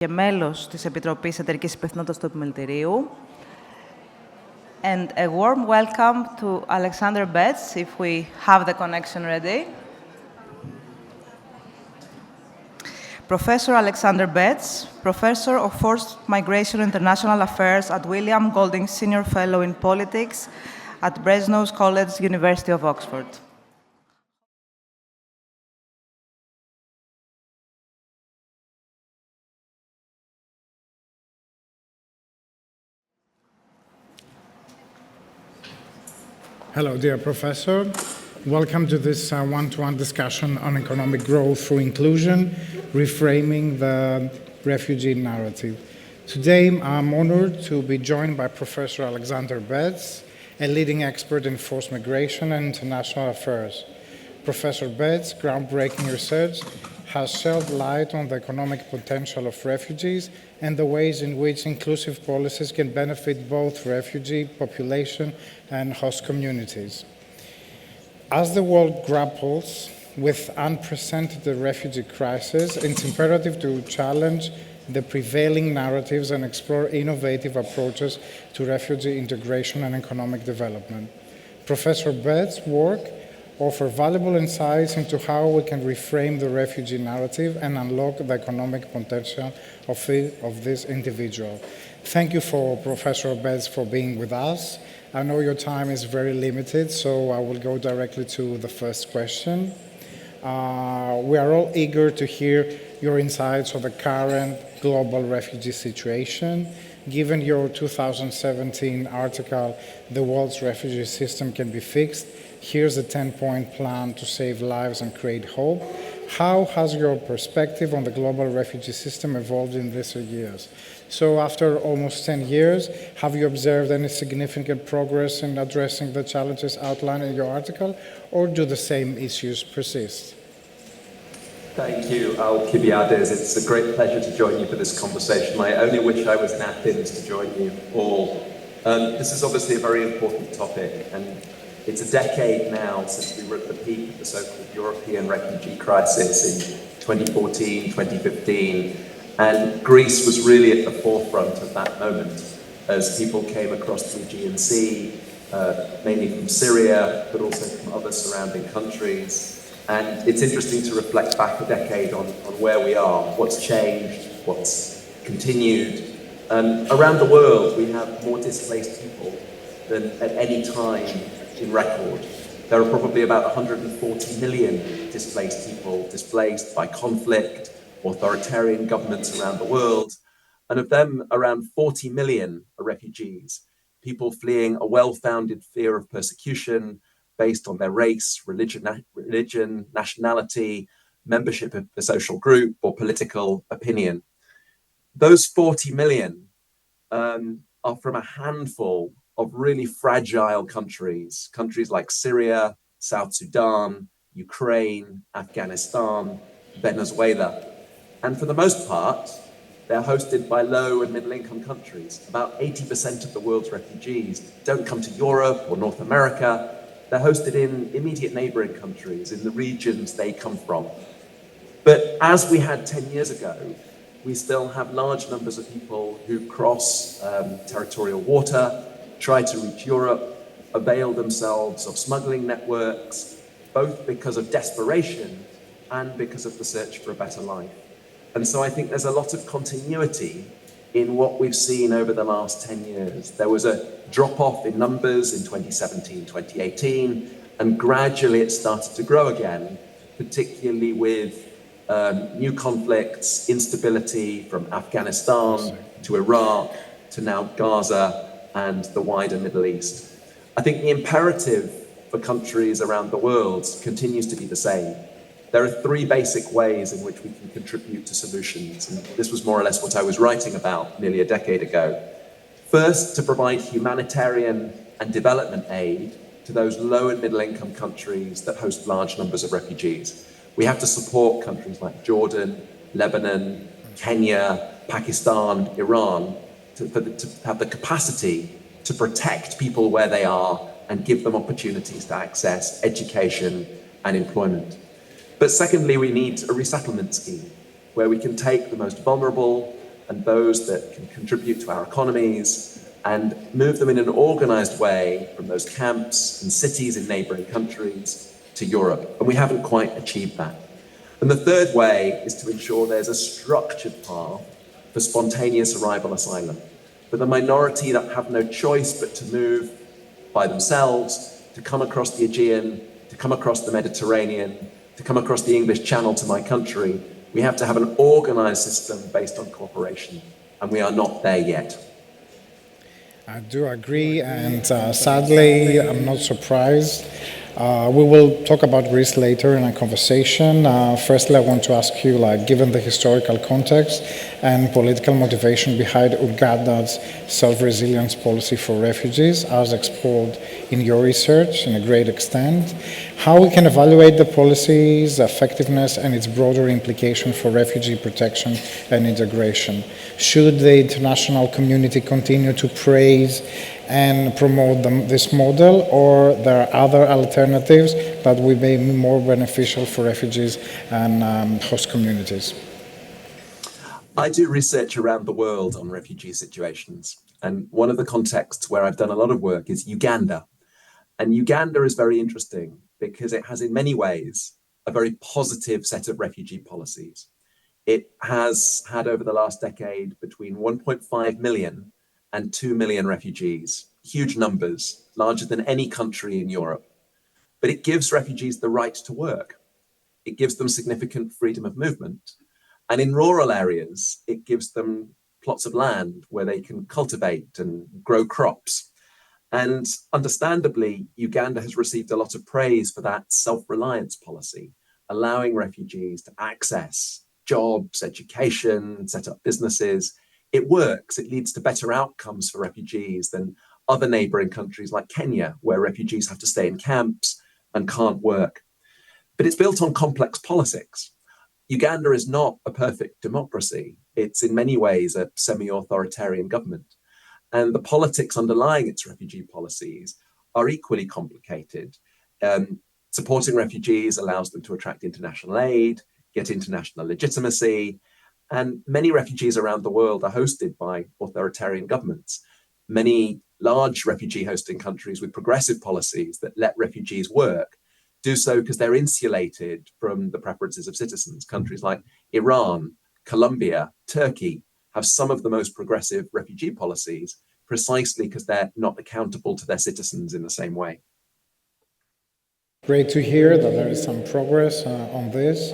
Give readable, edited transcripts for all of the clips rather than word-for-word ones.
και μέλος της Επιτροπής Εταιρικής Υπευθυνότητας του Επιμελητηρίου. And a warm welcome to Alexander Betts, if we have the connection ready. Professor Alexander Betts, Professor of Forced Migration and International Affairs at William Golding Senior Fellow in Politics at Brasenose College, University of Oxford. Hello, dear Professor. Welcome to this one-to-one discussion on economic growth through inclusion, reframing the refugee narrative. Today, I'm honored to be joined by Professor Alexander Betts, a leading expert in forced migration and international affairs. Professor Betts' groundbreaking research has shed light on the economic potential of refugees and the ways in which inclusive policies can benefit both refugee population and host communities. As the world grapples with unprecedented refugee crisis, it's imperative to challenge the prevailing narratives and explore innovative approaches to refugee integration and economic development. Professor Betts' work offers valuable insights into how we can reframe the refugee narrative and unlock the economic potential of this individual. Thank you for Professor Betts for being with us. I know your time is very limited, so I will go directly to the first question. We are all eager to hear your insights on the current global refugee situation. Given your 2017 article, The World's Refugee System Can Be Fixed, here's a 10-point plan to save lives and create hope. How has your perspective on the global refugee system evolved in recent years? So after almost 10 years, have you observed any significant progress in addressing the challenges outlined in your article, or do the same issues persist? Thank you, Alcibiades. It's a great pleasure to join you for this conversation. I only wish I was in Athens to join you all. This is obviously a very important topic, and it's a decade now since we were at the peak of the so-called European refugee crisis in 2014, 2015. And Greece was really at the forefront of that moment as people came across the Aegean Sea, mainly from Syria, but also from other surrounding countries. And it's interesting to reflect back a decade on where we are, what's changed, what's continued. Around the world, we have more displaced people than at any time in record. There are probably about 140 million displaced people, displaced by conflict, authoritarian governments around the world, and of them, around 40 million are refugees, people fleeing a well-founded fear of persecution based on their race, religion, nationality, membership of a social group, or political opinion. Those 40 million are from a handful of really fragile countries like Syria, South Sudan, Ukraine, Afghanistan, Venezuela. And for the most part, they're hosted by low and middle income countries. About 80% of the world's refugees don't come to Europe or North America. They're hosted in immediate neighboring countries, in the regions they come from. But as we had 10 years ago, we still have large numbers of people who cross territorial water, try to reach Europe, avail themselves of smuggling networks, both because of desperation and because of the search for a better life. And so I think there's a lot of continuity in what we've seen over the last 10 years. There was a drop-off in numbers in 2017, 2018, and gradually it started to grow again, particularly with new conflicts, instability from Afghanistan to Iraq to now Gaza and the wider Middle East. I think the imperative for countries around the world continues to be the same. There are three basic ways in which we can contribute to solutions, and this was more or less what I was writing about nearly a decade ago. First, to provide humanitarian and development aid to those low and middle income countries that host large numbers of refugees. We have to support countries like Jordan, Lebanon, Kenya, Pakistan, Iran, to have the capacity to protect people where they are and give them opportunities to access education and employment. But secondly, we need a resettlement scheme where we can take the most vulnerable and those that can contribute to our economies and move them in an organized way from those camps and cities in neighboring countries to Europe. And we haven't quite achieved that. And the third way is to ensure there's a structured path for spontaneous arrival asylum, for the minority that have no choice but to move by themselves, to come across the Aegean, to come across the Mediterranean, to come across the English Channel to my country. We have to have an organized system based on cooperation, and we are not there yet. I do agree, and sadly, I'm not surprised. We will talk about Greece later in our conversation. Firstly, I want to ask you, given the historical context and political motivation behind Uganda's self-resilience policy for refugees, as explored in your research in a great extent, how we can evaluate the policy's effectiveness and its broader implication for refugee protection and integration. Should the international community continue to praise and promote this model, or there are other alternatives that will be more beneficial for refugees and host communities? I do research around the world on refugee situations, and one of the contexts where I've done a lot of work is Uganda. And Uganda is very interesting because it has in many ways a very positive set of refugee policies. It has had over the last decade between 1.5 million and 2 million refugees, huge numbers, larger than any country in Europe. But it gives refugees the right to work. It gives them significant freedom of movement. And in rural areas, it gives them plots of land where they can cultivate and grow crops. And understandably, Uganda has received a lot of praise for that self-reliance policy, allowing refugees to access jobs, education, set up businesses. It works. It leads to better outcomes for refugees than other neighboring countries like Kenya, where refugees have to stay in camps and can't work. But it's built on complex politics. Uganda is not a perfect democracy. It's in many ways a semi-authoritarian government. And the politics underlying its refugee policies are equally complicated. Supporting refugees allows them to attract international aid, get international legitimacy, and many refugees around the world are hosted by authoritarian governments. Many large refugee hosting countries with progressive policies that let refugees work do so because they're insulated from the preferences of citizens. Countries like Iran, Colombia, Turkey have some of the most progressive refugee policies precisely because they're not accountable to their citizens in the same way. Great to hear that there is some progress on this.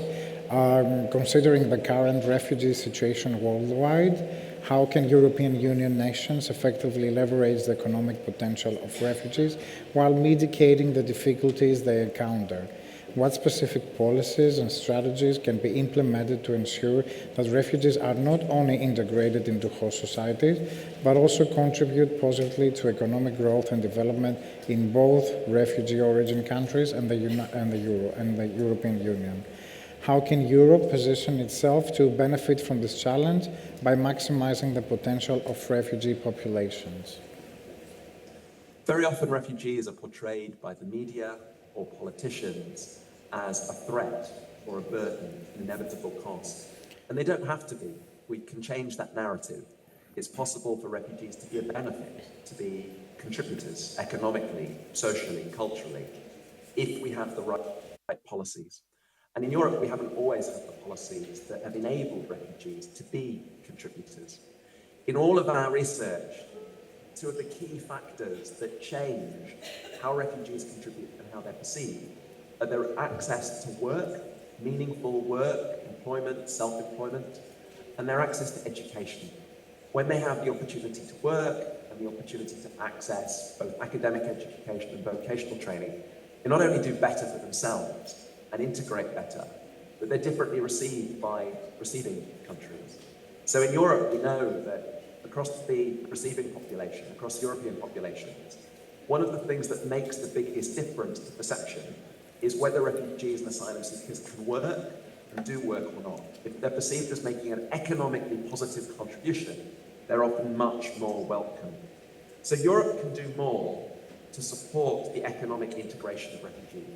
Considering the current refugee situation worldwide, how can European Union nations effectively leverage the economic potential of refugees while mitigating the difficulties they encounter? What specific policies and strategies can be implemented to ensure that refugees are not only integrated into host societies, but also contribute positively to economic growth and development in both refugee origin countries and the European Union? How can Europe position itself to benefit from this challenge by maximizing the potential of refugee populations? Very often refugees are portrayed by the media or politicians as a threat or a burden, an inevitable cost. And they don't have to be. We can change that narrative. It's possible for refugees to be a benefit, to be contributors economically, socially, culturally, if we have the right policies. And in Europe, we haven't always had the policies that have enabled refugees to be contributors. In all of our research, two of the key factors that change how refugees contribute and how they're perceived are their access to work, meaningful work, employment, self-employment, and their access to education. When they have the opportunity to work and the opportunity to access both academic education and vocational training, they not only do better for themselves and integrate better, but they're differently received by receiving countries. So in Europe, we know that across the receiving population, across European populations, one of the things that makes the biggest difference to perception is whether refugees and asylum seekers can work and do work or not. If they're perceived as making an economically positive contribution, they're often much more welcome. So Europe can do more to support the economic integration of refugees,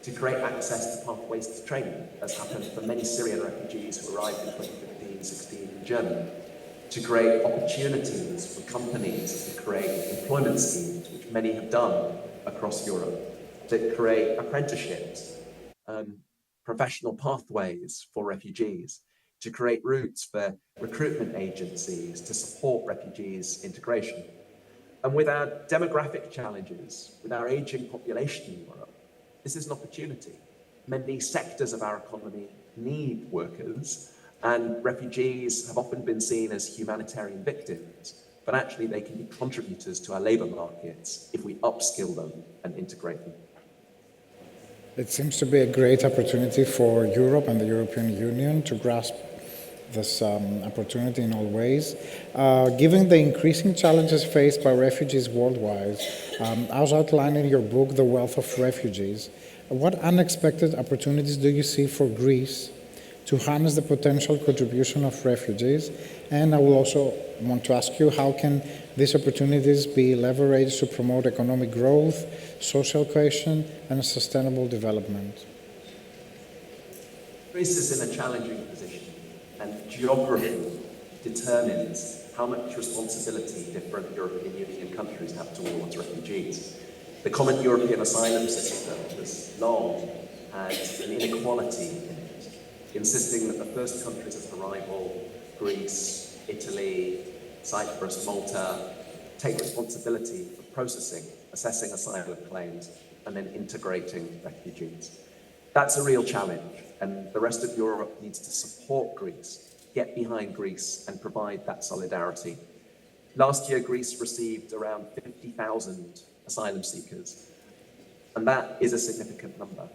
to create access to pathways to training, as happened for many Syrian refugees who arrived in 2015 1916 in Germany, to create opportunities for companies to create employment schemes, which many have done across Europe, that create apprenticeships, professional pathways for refugees, to create routes for recruitment agencies to support refugees' integration. And with our demographic challenges, with our aging population in Europe, this is an opportunity. Many sectors of our economy need workers, and refugees have often been seen as humanitarian victims, but actually they can be contributors to our labour markets if we upskill them and integrate them. It seems to be a great opportunity for Europe and the European Union to grasp this opportunity in all ways. Given the increasing challenges faced by refugees worldwide, as outlined in your book, The Wealth of Refugees, what unexpected opportunities do you see for Greece to harness the potential contribution of refugees? And I will also want to ask you, how can these opportunities be leveraged to promote economic growth, social cohesion, and sustainable development? Greece is in a challenging position, and geography determines how much responsibility different European Union countries have towards refugees. The common European asylum system has long had an inequality in it, insisting that the first countries of arrival, Greece, Italy, Cyprus, Malta, take responsibility for processing, assessing asylum claims, and then integrating refugees. That's a real challenge, and the rest of Europe needs to support Greece, get behind Greece, and provide that solidarity. Last year, Greece received around 50,000 asylum seekers, and that is a significant number.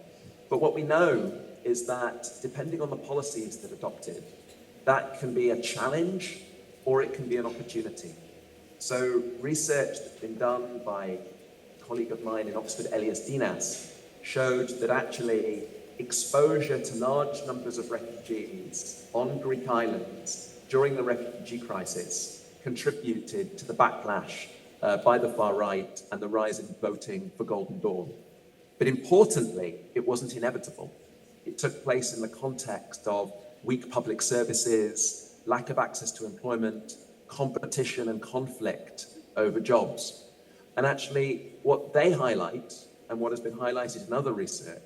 But what we know is that depending on the policies that are adopted, that can be a challenge or it can be an opportunity. So research that's been done by a colleague of mine in Oxford, Elias Dinas, showed that actually exposure to large numbers of refugees on Greek islands during the refugee crisis contributed to the backlash by the far right and the rise in voting for Golden Dawn. But importantly, it wasn't inevitable. It took place in the context of weak public services, lack of access to employment, competition and conflict over jobs. And actually, what they highlight, and what has been highlighted in other research,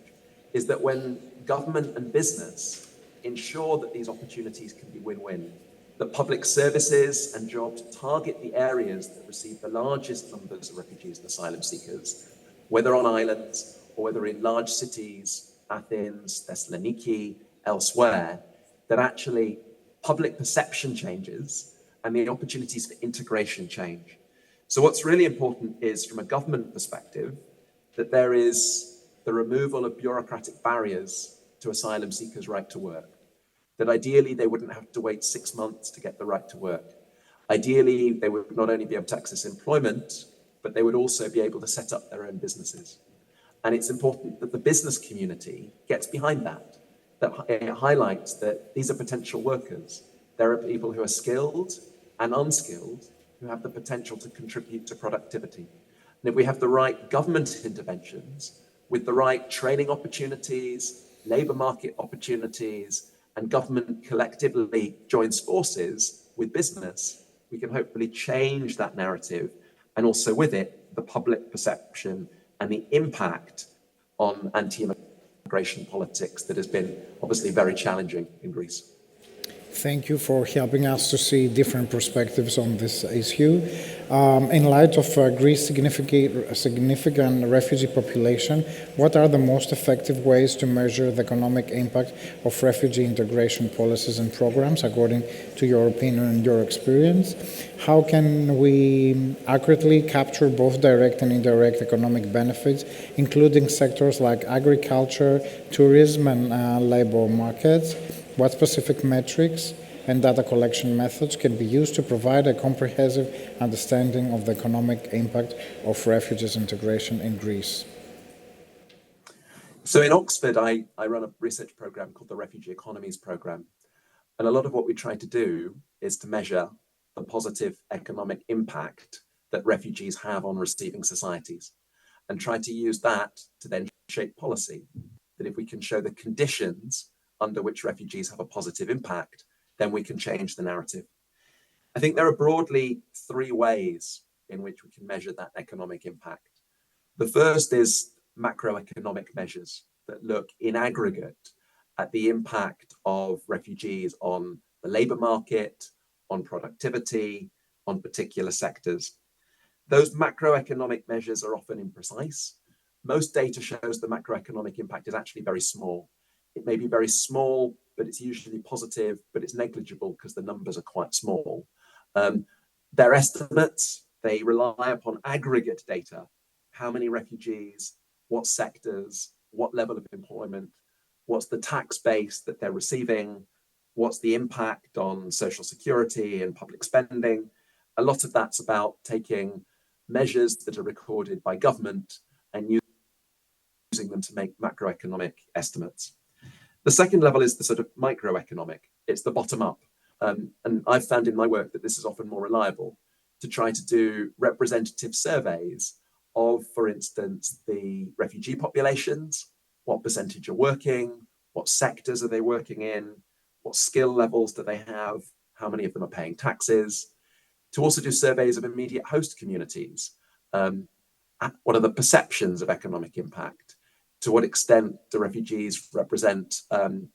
is that when government and business ensure that these opportunities can be win-win, that public services and jobs target the areas that receive the largest numbers of refugees and asylum seekers, whether on islands or whether in large cities, Athens, Thessaloniki, elsewhere, that actually public perception changes and the opportunities for integration change. So what's really important is, from a government perspective, that there is the removal of bureaucratic barriers to asylum seekers' right to work. That ideally they wouldn't have to wait 6 months to get the right to work. Ideally, they would not only be able to access employment, but they would also be able to set up their own businesses. And it's important that the business community gets behind that, that it highlights that these are potential workers. There are people who are skilled and unskilled who have the potential to contribute to productivity. And if we have the right government interventions with the right training opportunities, labour market opportunities, and government collectively joins forces with business, we can hopefully change that narrative, and also with it, the public perception and the impact on anti-immigration politics that has been obviously very challenging in Greece. Thank you for helping us to see different perspectives on this issue. In light of Greece's significant refugee population, what are the most effective ways to measure the economic impact of refugee integration policies and programs, according to your opinion and your experience? How can we accurately capture both direct and indirect economic benefits, including sectors like agriculture, tourism, and labor markets? What specific metrics and data collection methods can be used to provide a comprehensive understanding of the economic impact of refugees integration in Greece? So in Oxford, I run a research program called the Refugee Economies Program. And a lot of what we try to do is to measure the positive economic impact that refugees have on receiving societies, and try to use that to then shape policy. That if we can show the conditions under which refugees have a positive impact, then we can change the narrative. I think there are broadly three ways in which we can measure that economic impact. The first is macroeconomic measures that look in aggregate at the impact of refugees on the labour market, on productivity, on particular sectors. Those macroeconomic measures are often imprecise. Most data shows the macroeconomic impact is actually very small. It may be very small, but it's usually positive, but it's negligible because the numbers are quite small. They're estimates. They rely upon aggregate data. How many refugees, what sectors, what level of employment, what's the tax base that they're receiving, what's the impact on social security and public spending. A lot of that's about taking measures that are recorded by government and using them to make macroeconomic estimates. The second level is the sort of microeconomic. It's the bottom up. And I've found in my work that this is often more reliable to try to do representative surveys of, for instance, the refugee populations, what percentage are working, what sectors are they working in, what skill levels do they have, how many of them are paying taxes, to also do surveys of immediate host communities. What are the perceptions of economic impact? To what extent do refugees represent an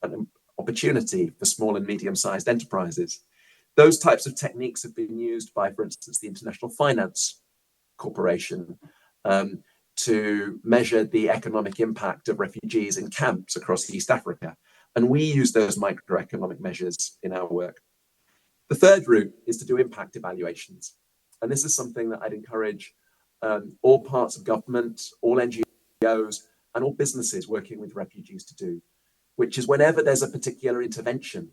opportunity for small and medium-sized enterprises? Those types of techniques have been used by, for instance, the International Finance Corporation to measure the economic impact of refugees in camps across East Africa. And we use those microeconomic measures in our work. The third route is to do impact evaluations. And this is something that I'd encourage all parts of government, all NGOs, and all businesses working with refugees to do, which is whenever there's a particular intervention,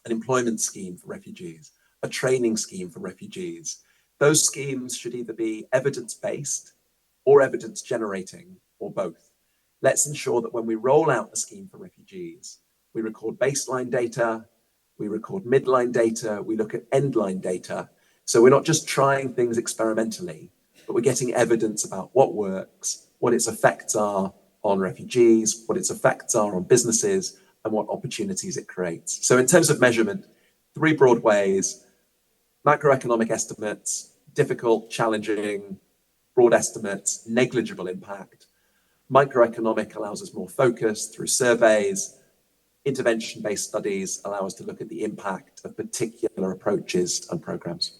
an employment scheme for refugees, a training scheme for refugees, those schemes should either be evidence-based or evidence-generating, or both. Let's ensure that when we roll out a scheme for refugees, we record baseline data, we record midline data, we look at endline data. So we're not just trying things experimentally, but we're getting evidence about what works, what its effects are on refugees, what its effects are on businesses, and what opportunities it creates. So in terms of measurement, three broad ways: macroeconomic estimates, difficult, challenging, broad estimates, negligible impact. Microeconomic allows us more focus through surveys. Intervention-based studies allow us to look at the impact of particular approaches and programs.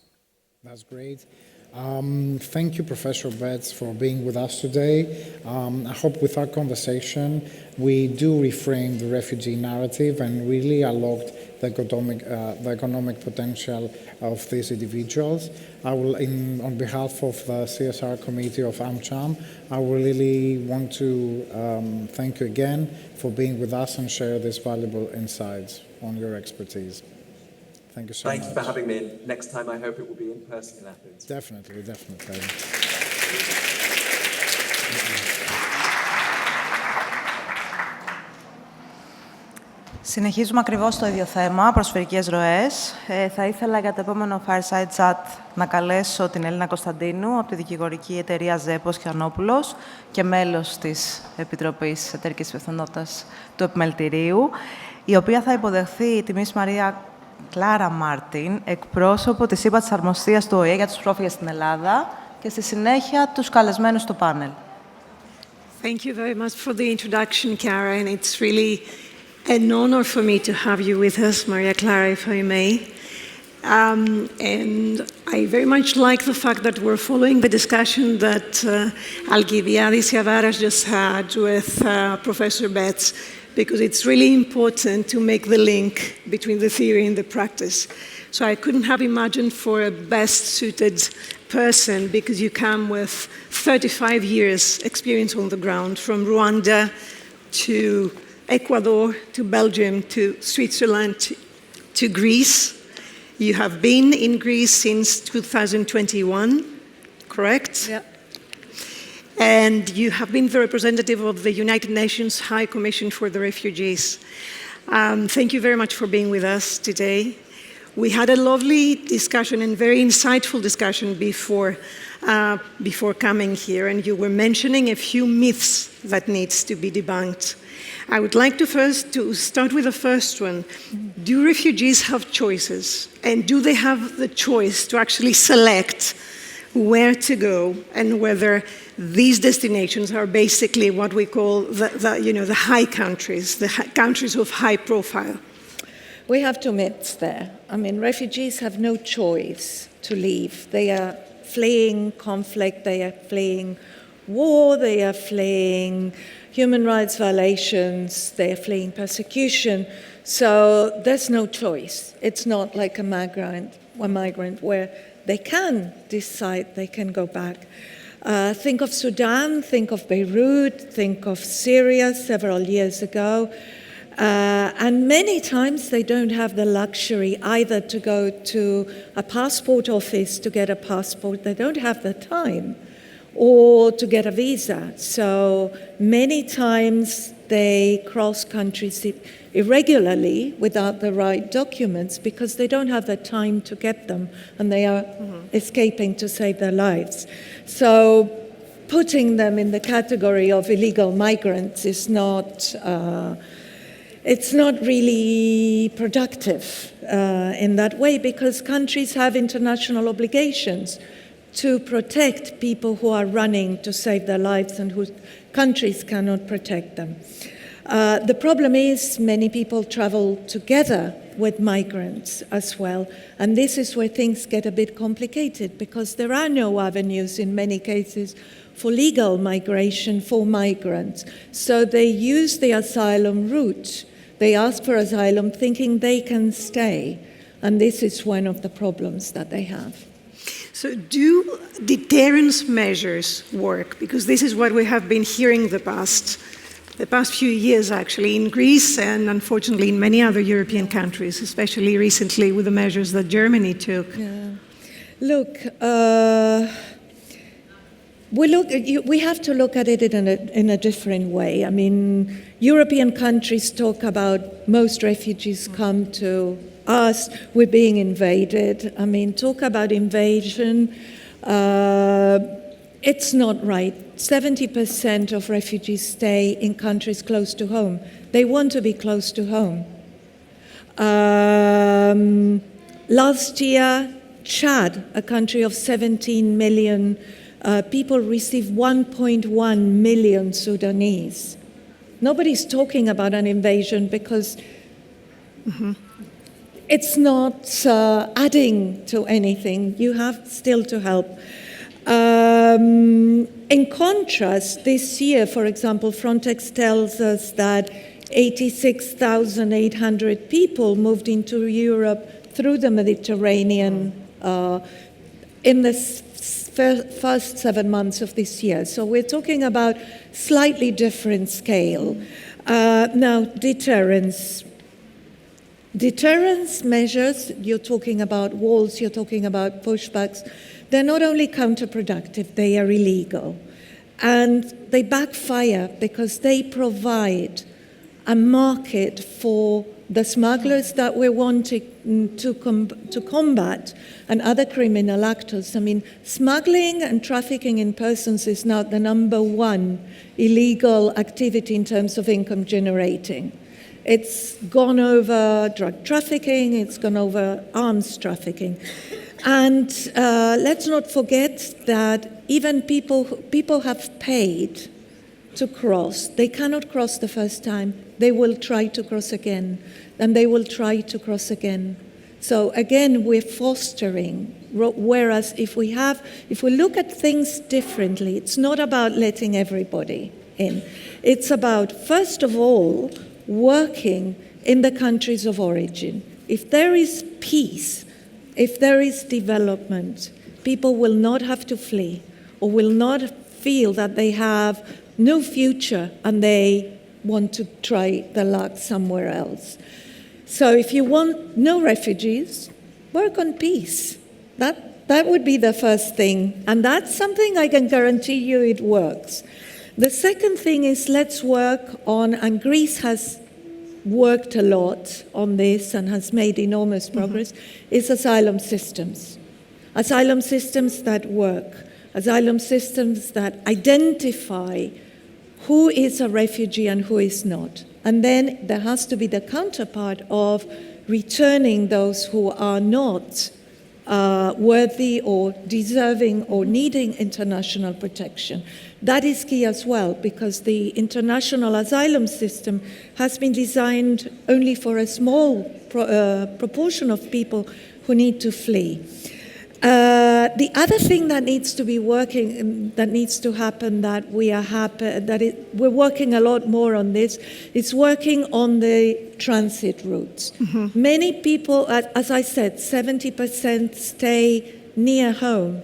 That's great. Thank you, Professor Betts, for being with us today. I hope with our conversation, we do reframe the refugee narrative and really unlocked the economic potential of these individuals. I will, on behalf of the CSR committee of AmCham, I really want to thank you again for being with us and share these valuable insights on your expertise. Thank you so much. Thank you for having me. And next time, I hope it will be in person in Athens. Definitely, definitely. Συνεχίζουμε ακριβώς το ίδιο θέμα, προσφυγικές ροές. Θα ήθελα για το επόμενο Fireside Chat να καλέσω την Έλληνα Κωνσταντίνου από τη δικηγορική εταιρεία Ζέπος και Ανόπουλος και μέλος της Επιτροπής Εταιρικής Υπευθυνότητας του Επιμελητηρίου, η οποία θα υποδεχθεί τη Miss Μαρία Κλάρα Μάρτιν, εκπρόσωπο της ΥΠΑ της Αρμοστίας του ΟΗΕ για τους πρόσφυγες στην Ελλάδα και στη συνέχεια τους καλεσμένους στο πάνελ. Thank you very much for the introduction, Cara, and it's really an honor for me to have you with us, Maria Clara, if I may. And I very much like the fact that we're following the discussion that Alkibiadis Yavaras just had with Professor Betts, because it's really important to make the link between the theory and the practice. So I couldn't have imagined for a best-suited person, because you come with 35 years experience on the ground, from Rwanda to Ecuador, to Belgium, to Switzerland, to Greece. You have been in Greece since 2021, correct? Yeah. And you have been the representative of the United Nations High Commission for the Refugees. Thank you very much for being with us today. We had a lovely discussion and very insightful discussion before coming here, and you were mentioning a few myths that needs to be debunked. I would like to start with the first one. Do refugees have choices? And do they have the choice to actually select where to go and whether these destinations are basically what we call the high countries, countries of high profile? We have two myths there. I mean, refugees have no choice to leave. They are fleeing conflict, they are fleeing war, they are fleeing human rights violations, they are fleeing persecution. So there's no choice. It's not like a migrant where they can decide they can go back. Think of Sudan, think of Beirut, think of Syria several years ago. And many times they don't have the luxury either to go to a passport office to get a passport, they don't have the time, or to get a visa. So many times they cross countries irregularly without the right documents because they don't have the time to get them and they are escaping to save their lives. So putting them in the category of illegal migrants is not it's not really productive in that way because countries have international obligations to protect people who are running to save their lives and whose countries cannot protect them. The problem is many people travel together with migrants as well, and this is where things get a bit complicated because there are no avenues in many cases for legal migration for migrants. So they use the asylum route. They ask for asylum thinking they can stay, and this is one of the problems that they have. So do deterrence measures work? Because this is what we have been hearing the past few years, actually, in Greece and unfortunately in many other European countries, especially recently with the measures that Germany took. Yeah. Look, we have to look at it in a different way. I mean, European countries talk about most refugees come to us, we're being invaded. I mean, talk about invasion. It's not right. 70% of refugees stay in countries close to home. They want to be close to home. Last year, Chad, a country of 17 million people, received 1.1 million Sudanese. Nobody's talking about an invasion because it's not adding to anything. You have still to help. In contrast, this year, for example, Frontex tells us that 86,800 people moved into Europe through the Mediterranean in the first 7 months of this year. So we're talking about slightly different scale. Now, deterrence. Deterrence measures, you're talking about walls, you're talking about pushbacks, they're not only counterproductive, they are illegal. And they backfire because they provide a market for the smugglers that we're wanting to combat and other criminal actors. I mean, smuggling and trafficking in persons is now the number one illegal activity in terms of income generating. It's gone over drug trafficking, it's gone over arms trafficking. And let's not forget that even people have paid to cross. They cannot cross the first time. They will try to cross again, and they will try to cross again. So again, we're fostering, whereas if we look at things differently, it's not about letting everybody in. It's about, first of all, working in the countries of origin. If there is peace, if there is development, people will not have to flee or will not feel that they have no future and they want to try their luck somewhere else. So if you want no refugees, work on peace. That would be the first thing. And that's something I can guarantee you it works. The second thing is let's work on, and Greece has worked a lot on this and has made enormous progress, is asylum systems. Asylum systems that work. Asylum systems that identify who is a refugee and who is not. And then there has to be the counterpart of returning those who are not worthy or deserving or needing international protection. That is key as well, because the international asylum system has been designed only for a small proportion of people who need to flee. The other thing that needs to be working, that needs to happen, that we are happy, we're working a lot more on this, is working on the transit routes. Mm-hmm. Many people, as I said, 70% stay near home,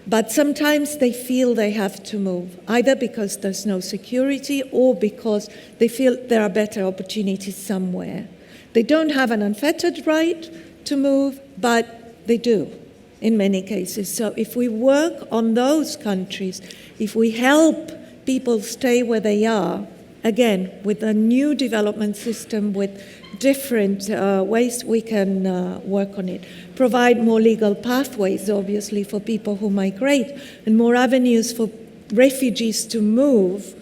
but sometimes they feel they have to move, either because there's no security or because they feel there are better opportunities somewhere. They don't have an unfettered right to move, but they do in many cases. So if we work on those countries, if we help people stay where they are, again, with a new development system, with different ways we can work on it. Provide more legal pathways, obviously, for people who migrate, and more avenues for refugees to move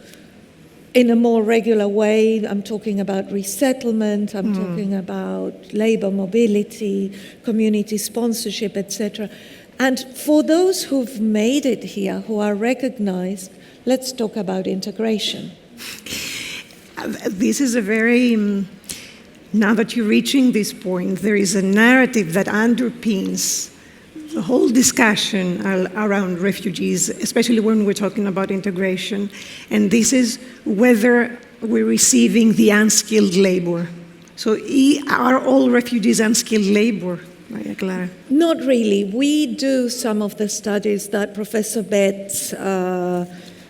in a more regular way. I'm talking about resettlement, I'm talking about labor mobility, community sponsorship, etc. And for those who've made it here, who are recognized, let's talk about integration. This is a very, now that you're reaching this point, there is a narrative that underpins the whole discussion around refugees, especially when we're talking about integration, and this is whether we're receiving the unskilled labor. So are all refugees unskilled labor, Maria Clara? Not really. We do some of the studies that Professor Betts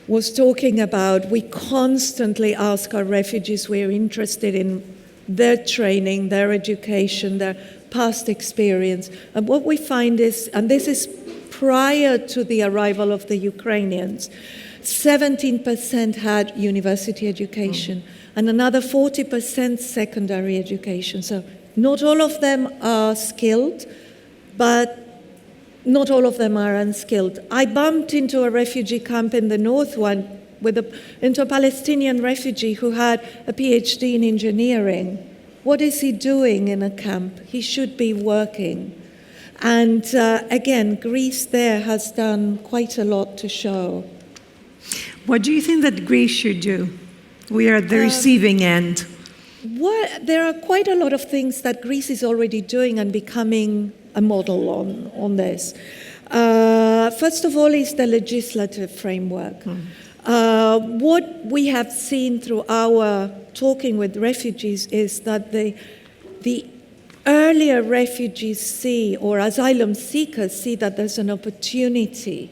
was talking about. We constantly ask our refugees, we're interested in their training, their education, their past experience. And what we find is, and this is prior to the arrival of the Ukrainians, 17% had university education and another 40% secondary education. So not all of them are skilled, but not all of them are unskilled. I bumped into a refugee camp in the north into a Palestinian refugee who had a PhD in engineering. What is he doing in a camp? He should be working. And again, Greece there has done quite a lot to show. What do you think that Greece should do? We are at the receiving end. There are quite a lot of things that Greece is already doing and becoming a model on this. First of all is the legislative framework. What we have seen through our talking with refugees is that the earlier refugees see, or asylum seekers see, that there's an opportunity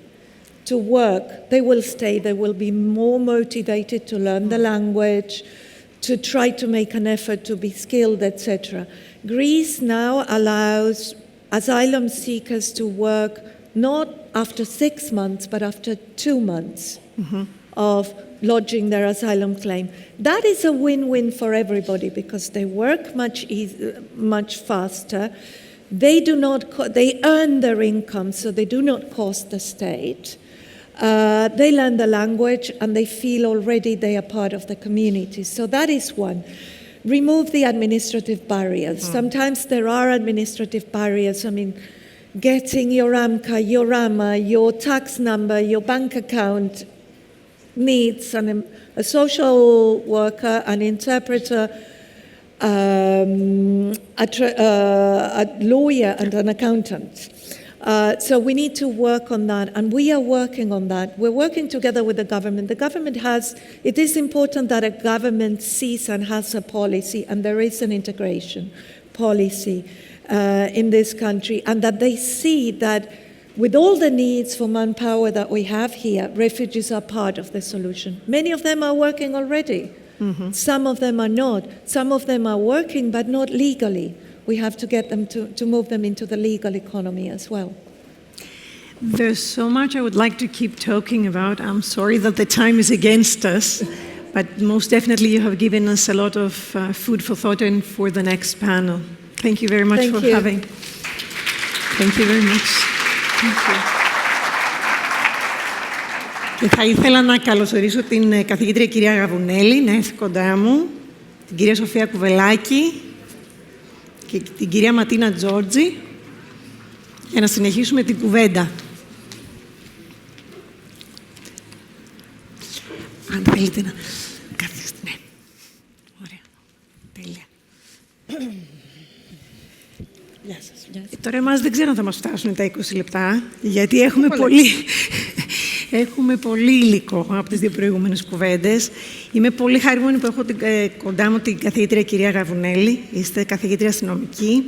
to work, they will stay, they will be more motivated to learn the language, to try to make an effort to be skilled, etc. Greece now allows asylum seekers to work not after 6 months, but after 2 months of lodging their asylum claim. That is a win-win for everybody because they work much faster. They earn their income, so they do not cost the state. They learn the language and they feel already they are part of the community. So that is one. Remove the administrative barriers. Sometimes there are administrative barriers. I mean, getting your AMCA, your RAMA, your tax number, your bank account needs a social worker, an interpreter, a lawyer, and an accountant. So we need to work on that, and we are working on that. We're working together with the government. The government it is important that a government sees and has a policy, and there is an integration policy in this country, and that they see that with all the needs for manpower that we have here, refugees are part of the solution. Many of them are working already. Some of them are not. Some of them are working, but not legally. We have to get them to move them into the legal economy as well. There's so much I would like to keep talking about. I'm sorry that the time is against us, but most definitely you have given us a lot of food for thought and for the next panel. Thank you very much for having. Thank you very much. Thank you. Και θα ήθελα να καλωσορίσω την καθηγήτρια κυρία Γαβουνέλη, να έρθει κοντά μου, την κυρία Σοφία Κουβελάκη και την κυρία Ματίνα Τζόρτζη, για να συνεχίσουμε την κουβέντα. Αν θέλετε να καθίσετε. Ναι. Ωραία. Τέλεια. Γεια σας. Τώρα εμάς δεν ξέρω αν θα μας φτάσουν τα 20 λεπτά, γιατί έχουμε πολύ υλικό από τις δύο προηγούμενες κουβέντες. Είμαι πολύ χαρούμενη που έχω κοντά μου την καθηγήτρια κυρία Γαβουνέλη. Είστε καθηγήτρια αστυνομική.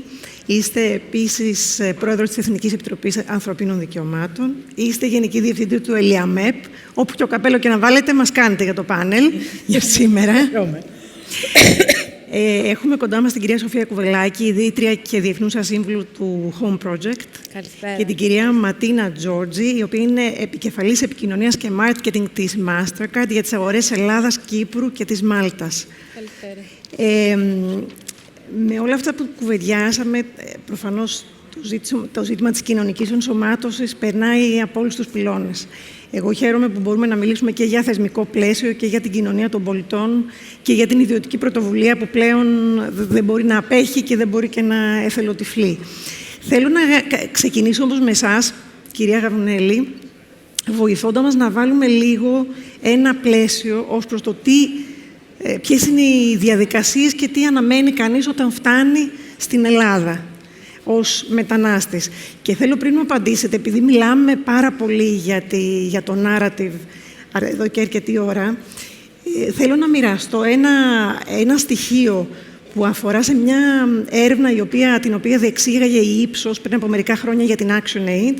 Είστε επίσης πρόεδρος της Εθνικής Επιτροπής Ανθρωπίνων Δικαιωμάτων. Είστε γενική διευθύντρια του ΕΛΙΑΜΕΠ, όπου το καπέλο και να βάλετε μας κάνετε για το πάνελ για σήμερα. Έχουμε κοντά μας την κυρία Σοφία Κουβελάκη, ιδρύτρια και διευθύνουσα σύμβουλο του Home Project. Καλησπέρα. Και την κυρία Ματίνα Τζόρτζη, η οποία είναι επικεφαλής επικοινωνίας και marketing της Mastercard για τις αγορές Ελλάδας, Κύπρου και της Μάλτας. Καλησπέρα. Με όλα αυτά που κουβεντιάσαμε, προφανώς το ζήτημα της κοινωνικής ενσωμάτωσης περνάει από όλους τους πυλώνες. Εγώ χαίρομαι που μπορούμε να μιλήσουμε και για θεσμικό πλαίσιο και για την κοινωνία των πολιτών και για την ιδιωτική πρωτοβουλία που πλέον δεν μπορεί να απέχει και δεν μπορεί και να εθελοτυφλεί. Θέλω να ξεκινήσω όμως με εσάς, κυρία Γαβουνέλη, βοηθώντας μας να βάλουμε λίγο ένα πλαίσιο ως προς το ποιες είναι οι διαδικασίες και τι αναμένει κανείς όταν φτάνει στην Ελλάδα ως μετανάστης. Και θέλω πριν μου απαντήσετε, επειδή μιλάμε πάρα πολύ για το narrative εδώ και αρκετή ώρα, θέλω να μοιραστώ ένα στοιχείο που αφορά σε μια έρευνα την οποία διεξήγαγε η Ipsos πριν από μερικά χρόνια για την ActionAid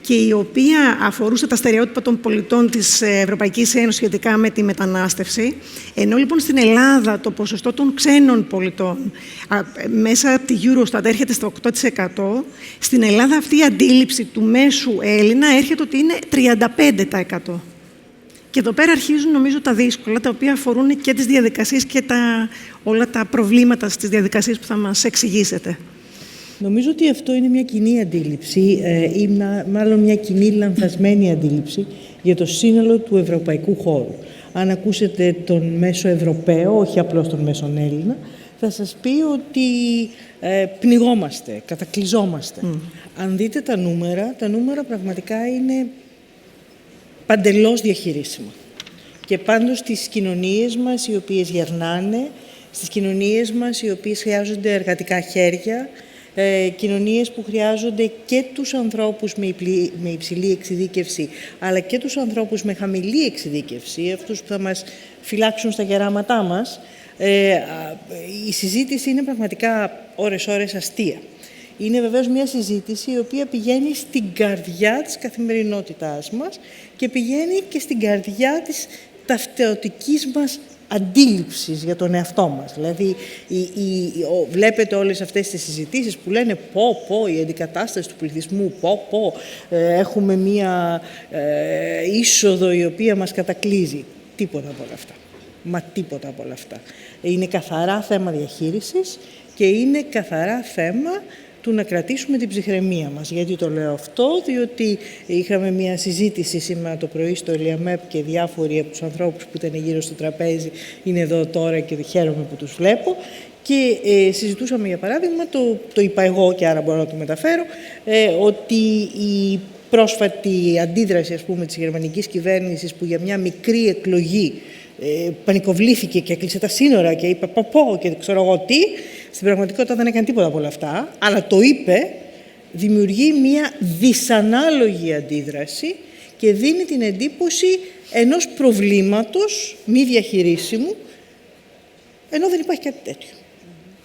και η οποία αφορούσε τα στερεότυπα των πολιτών της Ευρωπαϊκής Ένωσης σχετικά με τη μετανάστευση. Ενώ λοιπόν στην Ελλάδα το ποσοστό των ξένων πολιτών μέσα από τη Eurostat έρχεται στο 8%, στην Ελλάδα αυτή η αντίληψη του μέσου Έλληνα έρχεται ότι είναι 35%. Και εδώ πέρα αρχίζουν νομίζω τα δύσκολα, τα οποία αφορούν και τις διαδικασίες και όλα τα προβλήματα στις διαδικασίες που θα μας εξηγήσετε. Νομίζω ότι αυτό είναι μια κοινή αντίληψη ή μάλλον μια κοινή λανθασμένη αντίληψη για το σύνολο του ευρωπαϊκού χώρου. Αν ακούσετε τον μέσο Ευρωπαίο, όχι απλώς τον μέσον Έλληνα, θα σας πει ότι πνιγόμαστε, κατακλυζόμαστε. Αν δείτε τα νούμερα πραγματικά είναι παντελώς διαχειρίσιμα. Και πάντως στις κοινωνίες μας οι οποίες γερνάνε, στις κοινωνίες μας οι οποίες χρειάζονται εργατικά χέρια, κοινωνίες που χρειάζονται και τους ανθρώπους με υψηλή εξειδίκευση, αλλά και τους ανθρώπους με χαμηλή εξειδίκευση, αυτούς που θα μας φυλάξουν στα γεράματά μας, η συζήτηση είναι πραγματικά ώρες-ώρες αστεία. Είναι βεβαίως μια συζήτηση η οποία πηγαίνει στην καρδιά της καθημερινότητάς μας και πηγαίνει και στην καρδιά της ταυτεωτικής μας αντίληψης για τον εαυτό μας. Δηλαδή, βλέπετε όλες αυτές τις συζητήσεις που λένε η αντικατάσταση του πληθυσμού, έχουμε μία είσοδο η οποία μας κατακλείζει. Τίποτα από όλα αυτά. Μα τίποτα από όλα αυτά. Είναι καθαρά θέμα διαχείρισης και είναι καθαρά θέμα του να κρατήσουμε την ψυχραιμία μας. Γιατί το λέω αυτό, διότι είχαμε μια συζήτηση σήμερα το πρωί στο ΕΛΙΑΜΕΠ και διάφοροι από τους ανθρώπους που ήταν γύρω στο τραπέζι είναι εδώ τώρα και χαίρομαι που τους βλέπω και συζητούσαμε για παράδειγμα, το είπα εγώ και άρα μπορώ να το μεταφέρω, ότι η πρόσφατη αντίδραση ας πούμε της γερμανικής κυβέρνησης που για μια μικρή εκλογή πανικοβλήθηκε και έκλεισε τα σύνορα και είπε και ξέρω εγώ τι, στην πραγματικότητα δεν έκανε τίποτα από όλα αυτά, αλλά το είπε, δημιουργεί μια δυσανάλογη αντίδραση και δίνει την εντύπωση ενός προβλήματος μη διαχειρίσιμου, ενώ δεν υπάρχει κάτι τέτοιο.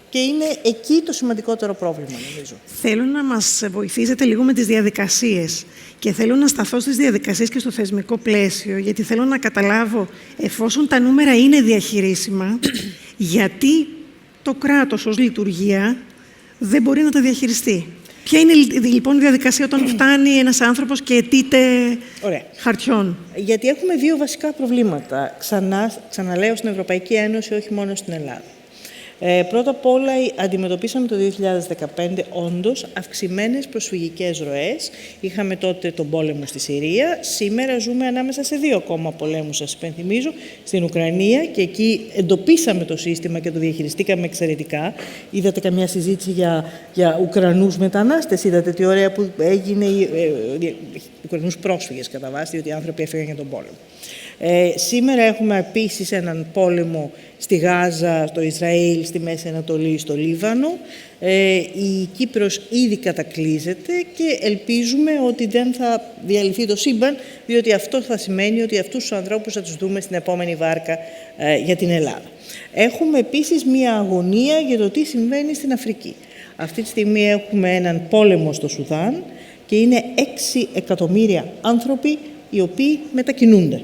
Και είναι εκεί το σημαντικότερο πρόβλημα, νομίζω. Θέλω να μας βοηθήσετε λίγο με τις διαδικασίες και θέλω να σταθώ στις διαδικασίες και στο θεσμικό πλαίσιο, γιατί θέλω να καταλάβω, εφόσον τα νούμερα είναι διαχειρίσιμα, γιατί το κράτος ως λειτουργία δεν μπορεί να τα διαχειριστεί. Ποια είναι λοιπόν η διαδικασία όταν φτάνει ένας άνθρωπος και αιτείται χαρτιών? Γιατί έχουμε δύο βασικά προβλήματα. Ξαναλέω στην Ευρωπαϊκή Ένωση, όχι μόνο στην Ελλάδα. Πρώτα απ' όλα, αντιμετωπίσαμε το 2015 όντως αυξημένες προσφυγικές ροές. Είχαμε τότε τον πόλεμο στη Συρία. Σήμερα ζούμε ανάμεσα σε 2 ακόμα πολέμους, σας υπενθυμίζω, στην Ουκρανία, και εκεί εντοπίσαμε το σύστημα και το διαχειριστήκαμε εξαιρετικά. Είδατε καμιά συζήτηση για Ουκρανούς μετανάστες? Είδατε τι ωραία που έγινε, Ουκρανούς πρόσφυγες κατά βάση, διότι οι άνθρωποι έφυγαν για τον πόλεμο. Σήμερα έχουμε επίσης έναν πόλεμο στη Γάζα, στο Ισραήλ, στη Μέση Ανατολή, στο Λίβανο. Η Κύπρος ήδη κατακλείζεται και ελπίζουμε ότι δεν θα διαλυθεί το σύμπαν, διότι αυτό θα σημαίνει ότι αυτούς τους ανθρώπους θα τους δούμε στην επόμενη βάρκα για την Ελλάδα. Έχουμε επίσης μία αγωνία για το τι συμβαίνει στην Αφρική. Αυτή τη στιγμή έχουμε έναν πόλεμο στο Σουδάν και είναι 6 εκατομμύρια άνθρωποι οι οποίοι μετακινούνται.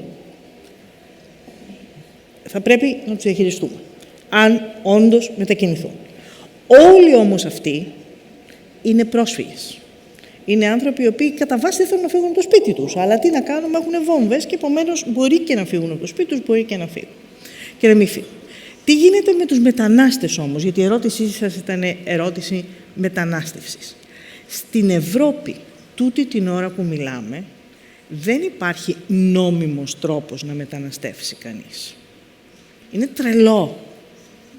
Θα πρέπει να τους διαχειριστούμε, αν όντως μετακινηθούν. Όλοι όμως αυτοί είναι πρόσφυγες. Είναι άνθρωποι οι οποίοι κατά βάση δεν θέλουν να φύγουν από το σπίτι τους, αλλά τι να κάνουμε, έχουν βόμβες και επομένως μπορεί και να φύγουν από το σπίτι τους, μπορεί και να φύγουν και να μην φύγουν. Τι γίνεται με τους μετανάστες όμως, γιατί η ερώτησή σας ήταν ερώτηση μετανάστευσης. Στην Ευρώπη, τούτη την ώρα που μιλάμε, δεν υπάρχει νόμιμος τρόπος να μεταναστεύσει κανείς. Είναι τρελό,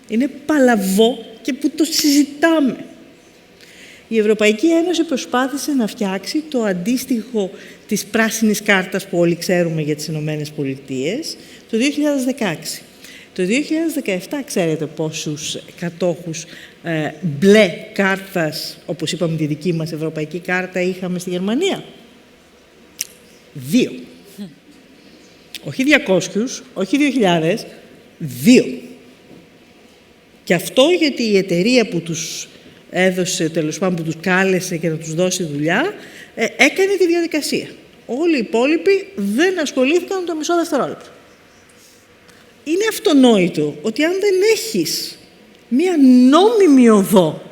είναι παλαβό και που το συζητάμε. Η Ευρωπαϊκή Ένωση προσπάθησε να φτιάξει το αντίστοιχο της πράσινης κάρτας που όλοι ξέρουμε για τις Ηνωμένες Πολιτείες το 2016. Το 2017 ξέρετε πόσους κατόχους μπλε κάρτας, όπως είπαμε τη δική μας Ευρωπαϊκή Κάρτα, είχαμε στη Γερμανία? 2. Όχι 200, όχι 2.000, 2. Και αυτό γιατί η εταιρεία που τους έδωσε, τέλος πάντων που τους κάλεσε και να τους δώσει δουλειά, έκανε τη διαδικασία. Όλοι οι υπόλοιποι δεν ασχολήθηκαν το μισό δευτερόλεπτο. Είναι αυτονόητο ότι αν δεν έχεις μία νόμιμη οδό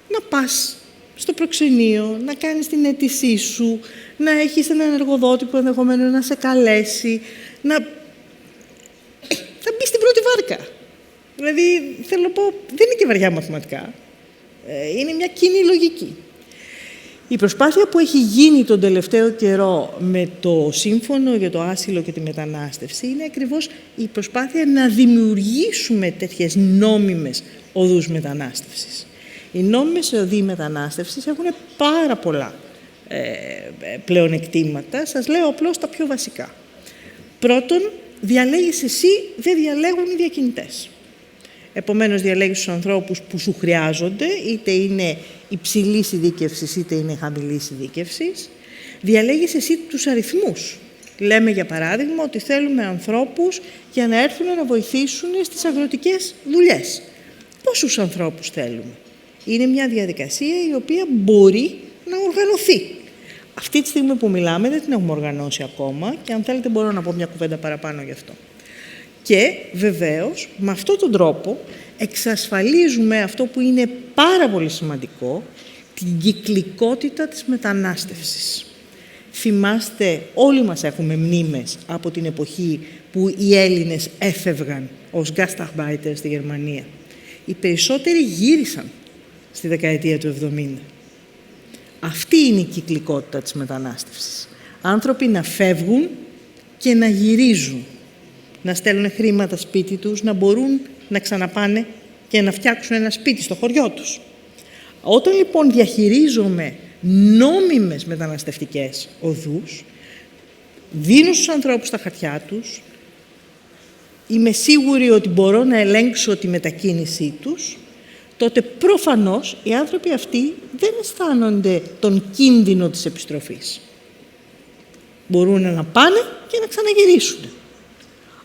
να πας στο προξενείο, να κάνεις την αίτησή σου, να έχεις έναν εργοδότη που ενδεχομένως να σε καλέσει, θα μπει στην πρώτη βάρκα. Δηλαδή, θέλω να πω, δεν είναι και βαριά μαθηματικά. Είναι μια κοινή λογική. Η προσπάθεια που έχει γίνει τον τελευταίο καιρό με το Σύμφωνο για το Άσυλο και τη Μετανάστευση είναι ακριβώς η προσπάθεια να δημιουργήσουμε τέτοιες νόμιμες οδούς μετανάστευσης. Οι νόμιμες οδοί μετανάστευσης έχουν πάρα πολλά πλεονεκτήματα. Σας λέω απλώς τα πιο βασικά. Πρώτον, διαλέγεις εσύ, δεν διαλέγουν οι διακινητές. Επομένως, διαλέγεις τους ανθρώπους που σου χρειάζονται, είτε είναι υψηλής ειδίκευσης, είτε είναι χαμηλής ειδίκευσης. Διαλέγεις εσύ τους αριθμούς. Λέμε, για παράδειγμα, ότι θέλουμε ανθρώπους για να έρθουν να βοηθήσουν στις αγροτικές δουλειές. Πόσους ανθρώπους θέλουμε? Είναι μια διαδικασία η οποία μπορεί να οργανωθεί. Αυτή τη στιγμή που μιλάμε δεν την έχουμε οργανώσει ακόμα και αν θέλετε μπορώ να πω μια κουβέντα παραπάνω γι' αυτό. Και βεβαίως με αυτόν τον τρόπο εξασφαλίζουμε αυτό που είναι πάρα πολύ σημαντικό, την κυκλικότητα της μετανάστευσης. Θυμάστε, όλοι μας έχουμε μνήμες από την εποχή που οι Έλληνες έφευγαν ως Gastarbeiter στη Γερμανία. Οι περισσότεροι γύρισαν στη δεκαετία του 70. Αυτή είναι η κυκλικότητα της μετανάστευσης. Άνθρωποι να φεύγουν και να γυρίζουν. Να στέλνουν χρήματα σπίτι τους, να μπορούν να ξαναπάνε και να φτιάξουν ένα σπίτι στο χωριό τους. Όταν λοιπόν διαχειρίζομαι νόμιμες μεταναστευτικές οδούς, δίνω στους ανθρώπους τα χαρτιά τους, είμαι σίγουρη ότι μπορώ να ελέγξω τη μετακίνησή τους, τότε προφανώς οι άνθρωποι αυτοί δεν αισθάνονται τον κίνδυνο της επιστροφής. Μπορούν να πάνε και να ξαναγυρίσουν.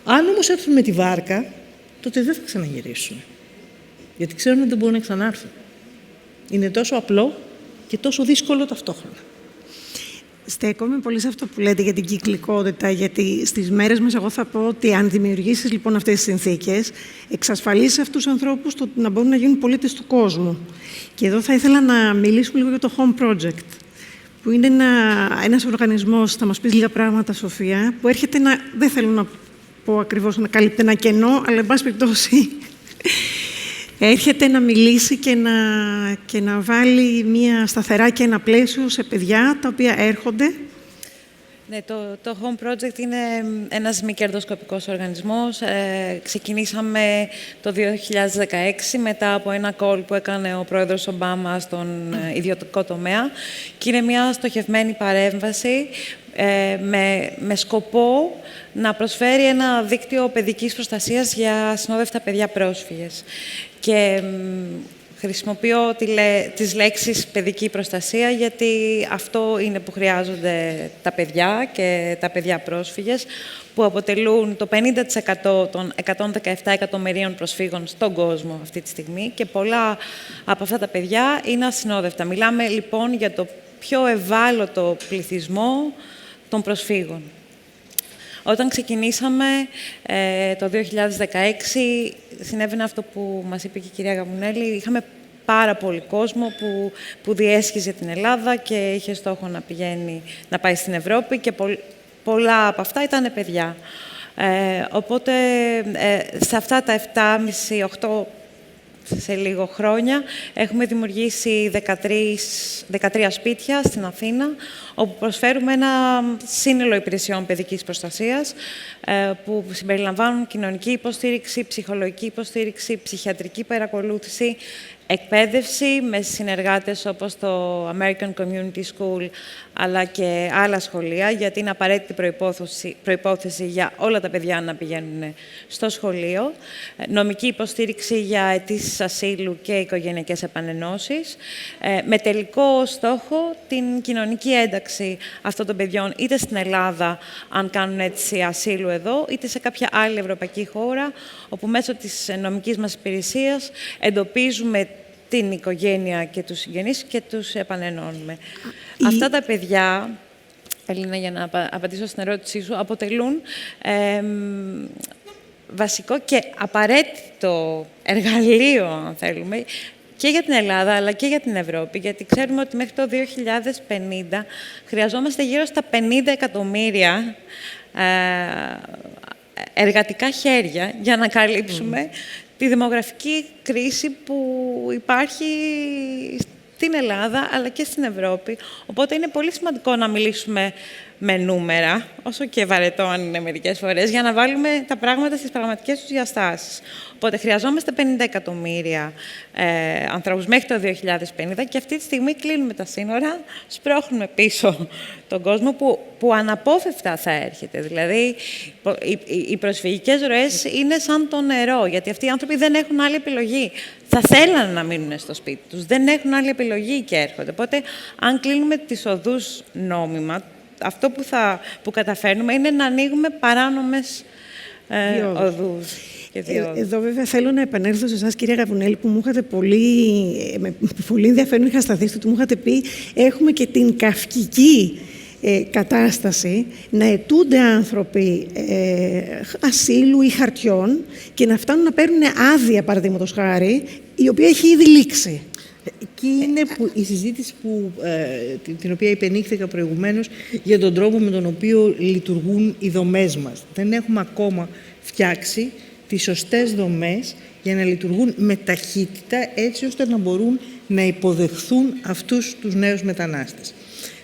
Αν όμως έρθουν με τη βάρκα, τότε δεν θα ξαναγυρίσουν. Γιατί ξέρουν ότι δεν μπορούν να ξανάρθουν. Είναι τόσο απλό και τόσο δύσκολο ταυτόχρονα. Στέκομαι πολύ σε αυτό που λέτε για την κυκλικότητα, γιατί στις μέρες μας εγώ θα πω ότι αν δημιουργήσεις λοιπόν αυτές τις συνθήκες, εξασφαλίσεις αυτούς τους ανθρώπους να μπορούν να γίνουν πολίτες του κόσμου. Και εδώ θα ήθελα να μιλήσουμε λίγο για το Home Project, που είναι ένας οργανισμός, θα μας πεις λίγα πράγματα, Σοφία, που έρχεται δεν θέλω να πω ακριβώς να καλύπτει ένα κενό, αλλά εν πάση περιπτώσει έρχεται να μιλήσει και να βάλει μια σταθερά και ένα πλαίσιο σε παιδιά τα οποία έρχονται. Ναι, το Home Project είναι ένας μη κερδοσκοπικός οργανισμός. Ξεκινήσαμε το 2016 μετά από ένα call που έκανε ο πρόεδρος Ομπάμα στον ιδιωτικό τομέα και είναι μια στοχευμένη παρέμβαση με σκοπό να προσφέρει ένα δίκτυο παιδικής προστασίας για ασυνόδευτα παιδιά πρόσφυγες. Και χρησιμοποιώ τις λέξεις παιδική προστασία γιατί αυτό είναι που χρειάζονται τα παιδιά και τα παιδιά πρόσφυγες που αποτελούν το 50% των 117 εκατομμυρίων προσφύγων στον κόσμο αυτή τη στιγμή και πολλά από αυτά τα παιδιά είναι ασυνόδευτα. Μιλάμε λοιπόν για το πιο ευάλωτο πληθυσμό των προσφύγων. Όταν ξεκινήσαμε το 2016, συνέβαινε αυτό που μας είπε και η κυρία Γαμουνέλη. Είχαμε πάρα πολύ κόσμο που διέσχιζε την Ελλάδα και είχε στόχο να πάει στην Ευρώπη και πολλά από αυτά ήταν παιδιά. Οπότε, σε αυτά τα 7,5-8 σε λίγο χρόνια, έχουμε δημιουργήσει 13 σπίτια στην Αθήνα, όπου προσφέρουμε ένα σύνολο υπηρεσιών παιδικής προστασίας, που συμπεριλαμβάνουν κοινωνική υποστήριξη, ψυχολογική υποστήριξη, ψυχιατρική παρακολούθηση, εκπαίδευση με συνεργάτες όπως το American Community School, αλλά και άλλα σχολεία, γιατί είναι απαραίτητη προϋπόθεση για όλα τα παιδιά να πηγαίνουν στο σχολείο. Νομική υποστήριξη για αιτήσεις ασύλου και οικογενειακές επανενώσεις, με τελικό στόχο την κοινωνική ένταξη αυτών των παιδιών, είτε στην Ελλάδα, αν κάνουν αίτηση ασύλου εδώ, είτε σε κάποια άλλη ευρωπαϊκή χώρα, όπου μέσω της νομικής μας υπηρεσίας εντοπίζουμε την οικογένεια και τους συγγενείς και τους επανενώνουμε. Αυτά τα παιδιά, Ελίνα, για να απαντήσω στην ερώτησή σου, αποτελούν βασικό και απαραίτητο εργαλείο, αν θέλουμε, και για την Ελλάδα, αλλά και για την Ευρώπη, γιατί ξέρουμε ότι μέχρι το 2050 χρειαζόμαστε γύρω στα 50 εκατομμύρια εργατικά χέρια για να καλύψουμε τη δημογραφική κρίση που υπάρχει στην Ελλάδα, αλλά και στην Ευρώπη. Οπότε είναι πολύ σημαντικό να μιλήσουμε με νούμερα, όσο και βαρετό αν είναι μερικές φορές, για να βάλουμε τα πράγματα στις πραγματικές τους διαστάσεις. Οπότε χρειαζόμαστε 50 εκατομμύρια ανθρώπους μέχρι το 2050 και αυτή τη στιγμή κλείνουμε τα σύνορα, σπρώχνουμε πίσω τον κόσμο που αναπόφευκτα θα έρχεται. Δηλαδή, οι προσφυγικές ροές είναι σαν το νερό, γιατί αυτοί οι άνθρωποι δεν έχουν άλλη επιλογή. Θα θέλανε να μείνουν στο σπίτι τους, δεν έχουν άλλη επιλογή και έρχονται. Οπότε, αν κλείνουμε τις οδούς νόμιμα, αυτό που καταφέρνουμε είναι να ανοίγουμε παράνομες οδούς. Εδώ βέβαια θέλω να επανέλθω σε εσάς, κυρία Γαβουνέλη, που μου είχατε με πολύ ενδιαφέρον είχα σταθεί στο ότι μου είχατε πει έχουμε και την καυκική κατάσταση να αιτούνται άνθρωποι ασύλου ή χαρτιών και να φτάνουν να παίρνουν άδεια, παραδείγματος χάρη, η οποία έχει ήδη λήξει. Εκεί είναι που η συζήτηση την οποία υπενήχθηκα προηγουμένως για τον τρόπο με τον οποίο λειτουργούν οι δομές μας. Δεν έχουμε ακόμα φτιάξει τις σωστές δομές για να λειτουργούν με ταχύτητα, έτσι ώστε να μπορούν να υποδεχθούν αυτούς τους νέους μετανάστες.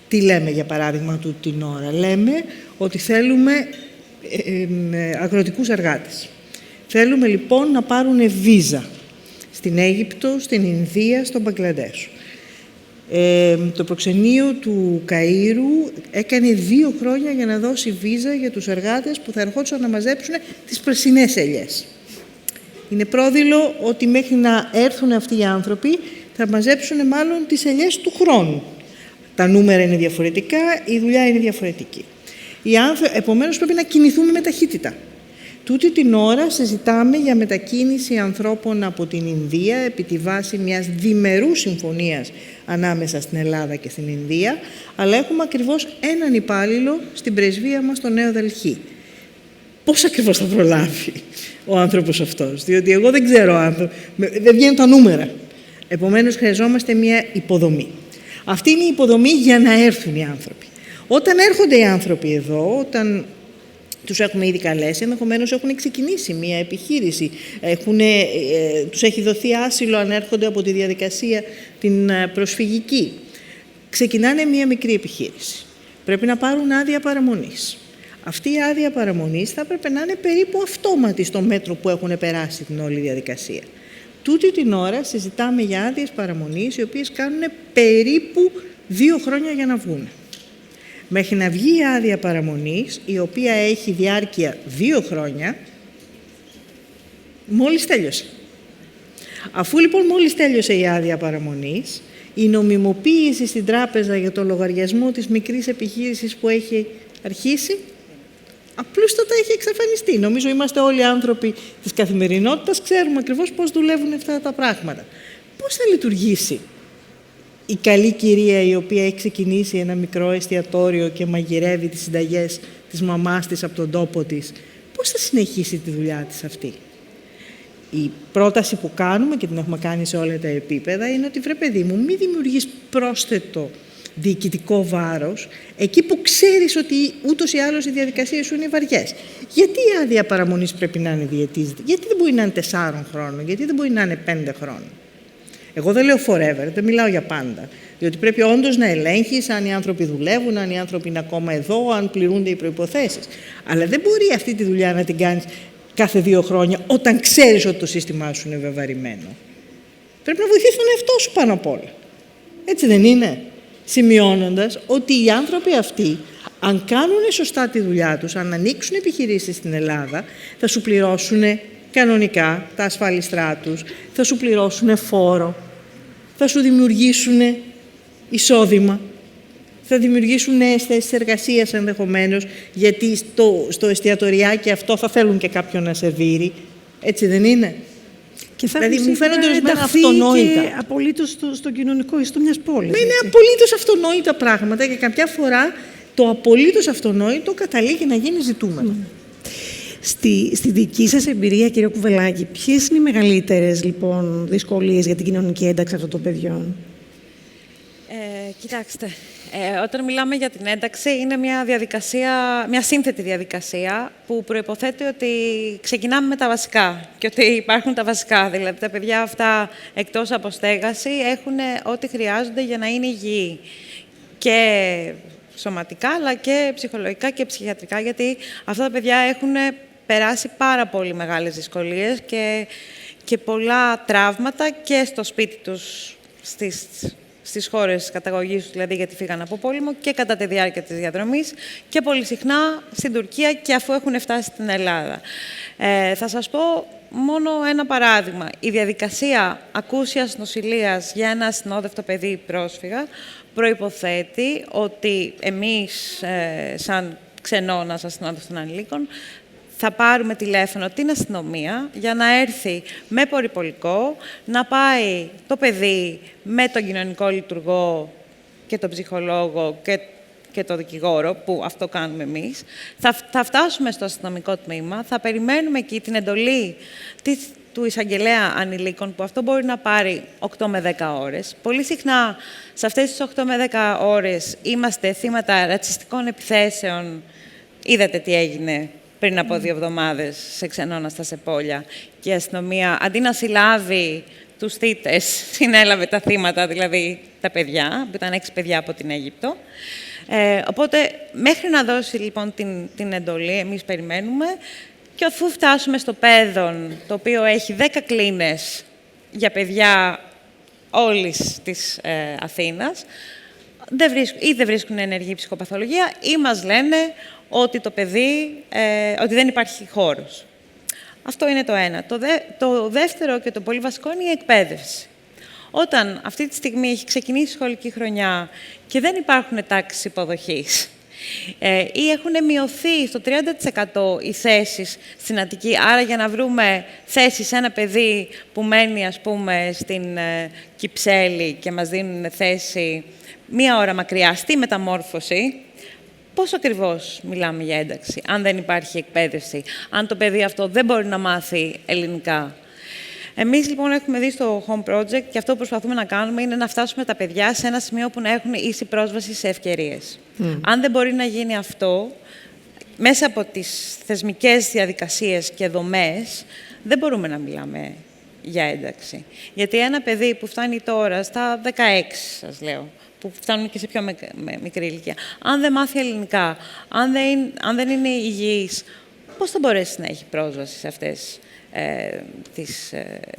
Τι λέμε, για παράδειγμα, τούτη την ώρα? Λέμε ότι θέλουμε αγροτικούς εργάτες. Θέλουμε λοιπόν να πάρουν βίζα στην Αίγυπτο, στην Ινδία, στον Μπαγκλαντές. Το προξενείο του Καΐρου έκανε 2 χρόνια για να δώσει βίζα για τους εργάτες που θα ερχόντουσαν να μαζέψουν τις πρασινές ελιές. Είναι πρόδειλο ότι μέχρι να έρθουν αυτοί οι άνθρωποι θα μαζέψουν μάλλον τις ελιές του χρόνου. Τα νούμερα είναι διαφορετικά, η δουλειά είναι διαφορετική. Επομένως πρέπει να κινηθούμε με ταχύτητα. Τούτη την ώρα συζητάμε για μετακίνηση ανθρώπων από την Ινδία επί τη βάση μιας διμερούς συμφωνίας ανάμεσα στην Ελλάδα και στην Ινδία, αλλά έχουμε ακριβώς έναν υπάλληλο στην πρεσβεία μας στο Νέο Δελχή. Πώς ακριβώς θα προλάβει ο άνθρωπος αυτός? Διότι εγώ δεν ξέρω, δεν βγαίνουν τα νούμερα. Επομένως χρειαζόμαστε μια υποδομή. Αυτή είναι η υποδομή για να έρθουν οι άνθρωποι. Όταν έρχονται οι άνθρωποι εδώ, όταν τους έχουμε ήδη καλέσει, ενδεχομένως έχουν ξεκινήσει μία επιχείρηση, τους έχει δοθεί άσυλο αν έρχονται από τη διαδικασία την προσφυγική. Ξεκινάνε μία μικρή επιχείρηση. Πρέπει να πάρουν άδεια παραμονής. Αυτή η άδεια παραμονής θα έπρεπε να είναι περίπου αυτόματη στο μέτρο που έχουν περάσει την όλη διαδικασία. Τούτη την ώρα συζητάμε για άδειες παραμονής, οι οποίες κάνουν περίπου 2 χρόνια για να βγουν. Μέχρι να βγει η άδεια παραμονής, η οποία έχει διάρκεια 2 χρόνια, μόλις τέλειωσε. Αφού λοιπόν μόλις τέλειωσε η άδεια παραμονής, η νομιμοποίηση στην τράπεζα για το λογαριασμό της μικρής επιχείρησης που έχει αρχίσει, απλούστατα έχει εξαφανιστεί. Νομίζω είμαστε όλοι άνθρωποι της καθημερινότητας, ξέρουμε ακριβώς πώς δουλεύουν αυτά τα πράγματα. Πώς θα λειτουργήσει η καλή κυρία η οποία έχει ξεκινήσει ένα μικρό εστιατόριο και μαγειρεύει τις συνταγές της μαμάς της από τον τόπο της, πώς θα συνεχίσει τη δουλειά της αυτή? Η πρόταση που κάνουμε, και την έχουμε κάνει σε όλα τα επίπεδα, είναι ότι βρε παιδί μου, μην δημιουργείς πρόσθετο διοικητικό βάρος εκεί που ξέρεις ότι ούτως ή άλλως οι διαδικασίες σου είναι βαριές. Γιατί η άδεια παραμονής πρέπει να είναι διετής? Γιατί δεν μπορεί να είναι 4 χρόνων? Γιατί δεν μπορεί να είναι 5 χρόνων? Εγώ δεν λέω forever, δεν μιλάω για πάντα. Διότι πρέπει όντως να ελέγχεις αν οι άνθρωποι δουλεύουν, αν οι άνθρωποι είναι ακόμα εδώ, αν πληρούνται οι προϋποθέσεις. Αλλά δεν μπορεί αυτή τη δουλειά να την κάνεις κάθε 2 χρόνια όταν ξέρεις ότι το σύστημά σου είναι βεβαρημένο. Πρέπει να βοηθήσεις τον εαυτό σου πάνω απ' όλα. Έτσι δεν είναι? Σημειώνοντας ότι οι άνθρωποι αυτοί, αν κάνουν σωστά τη δουλειά τους, αν ανοίξουν επιχειρήσεις στην Ελλάδα, θα σου πληρώσουν κανονικά τα ασφάλιστρά τους, θα σου πληρώσουν φόρο, θα σου δημιουργήσουν εισόδημα, θα δημιουργήσουν νέες θέσεις εργασίας ενδεχομένως, γιατί στο εστιατοριάκι αυτό θα θέλουν και κάποιον να σερβίρει. Έτσι δεν είναι? Και θα δηλαδή μου φαίνονται ορισμένα αυτονόητα. Και απολύτως στο κοινωνικό ιστό μιας πόλης. Είναι απολύτως αυτονόητα πράγματα και κάποια φορά το απολύτως αυτονόητο καταλήγει να γίνει ζητούμενο. Στη δική σας εμπειρία, κύριε Κουβελάκη, ποιες είναι οι μεγαλύτερες λοιπόν δυσκολίες για την κοινωνική ένταξη αυτών των παιδιών? Κοιτάξτε, όταν μιλάμε για την ένταξη, είναι μια σύνθετη διαδικασία που προϋποθέτει ότι ξεκινάμε με τα βασικά και ότι υπάρχουν τα βασικά. Δηλαδή, τα παιδιά αυτά, εκτός από στέγαση, έχουν ό,τι χρειάζονται για να είναι υγιεί. Και σωματικά, αλλά και ψυχολογικά και ψυχιατρικά, γιατί αυτά τα παιδιά έχουν περάσει πάρα πολύ μεγάλες δυσκολίες και πολλά τραύματα και στο σπίτι τους, στις χώρες καταγωγής τους, δηλαδή γιατί φύγαν από πόλεμο, και κατά τη διάρκεια της διαδρομής και πολύ συχνά στην Τουρκία και αφού έχουν φτάσει στην Ελλάδα. Θα σας πω μόνο ένα παράδειγμα. Η διαδικασία ακούσιας νοσηλείας για ένα ασυνόδευτο παιδί πρόσφυγα προϋποθέτει ότι εμείς, σαν ξενώνας ασυνόδευτων ανηλίκων, θα πάρουμε τηλέφωνο την αστυνομία για να έρθει με περιπολικό, να πάει το παιδί με τον κοινωνικό λειτουργό και τον ψυχολόγο και τον δικηγόρο, που αυτό κάνουμε εμείς. Θα φτάσουμε στο αστυνομικό τμήμα, θα περιμένουμε εκεί την εντολή του εισαγγελέα ανηλίκων, που αυτό μπορεί να πάρει 8 με 10 ώρες. Πολύ συχνά, σε αυτές τις 8 με 10 ώρες, είμαστε θύματα ρατσιστικών επιθέσεων. Είδατε τι έγινε πριν από 2 εβδομάδες σε ξενώνα στα Σεπόλια, και η αστυνομία, αντί να συλλάβει τους θύτες, συνέλαβε τα θύματα, δηλαδή τα παιδιά, που ήταν 6 παιδιά από την Αίγυπτο. Οπότε, μέχρι να δώσει λοιπόν την εντολή, εμείς περιμένουμε, και αφού φτάσουμε στο Πέδον, το οποίο έχει 10 κλίνες για παιδιά όλης της Αθήνας, ή δεν βρίσκουν ενεργή ψυχοπαθολογία, ή μας λένε ότι το παιδί, ότι δεν υπάρχει χώρος. Αυτό είναι το ένα. Το δεύτερο και το πολύ βασικό είναι η εκπαίδευση. Όταν αυτή τη στιγμή έχει ξεκινήσει η σχολική χρονιά και δεν υπάρχουν τάξεις υποδοχής, ή έχουν μειωθεί στο 30% οι θέσεις στην Αττική, άρα για να βρούμε θέση σε ένα παιδί που μένει, ας πούμε, στην Κυψέλη και μας δίνουν θέση 1 ώρα μακριά στη Μεταμόρφωση, πώς ακριβώς μιλάμε για ένταξη, αν δεν υπάρχει εκπαίδευση, αν το παιδί αυτό δεν μπορεί να μάθει ελληνικά? Εμείς λοιπόν έχουμε δει στο Home Project, και αυτό που προσπαθούμε να κάνουμε είναι να φτάσουμε τα παιδιά σε ένα σημείο που να έχουν ίση πρόσβαση σε ευκαιρίες. Αν δεν μπορεί να γίνει αυτό, μέσα από τις θεσμικές διαδικασίες και δομές δεν μπορούμε να μιλάμε για ένταξη. Γιατί ένα παιδί που φτάνει τώρα στα 16, σας λέω, που φτάνουν και σε πιο μικρή ηλικία, αν δεν μάθει ελληνικά, αν δεν είναι υγιής, πώς θα μπορέσει να έχει πρόσβαση σε αυτές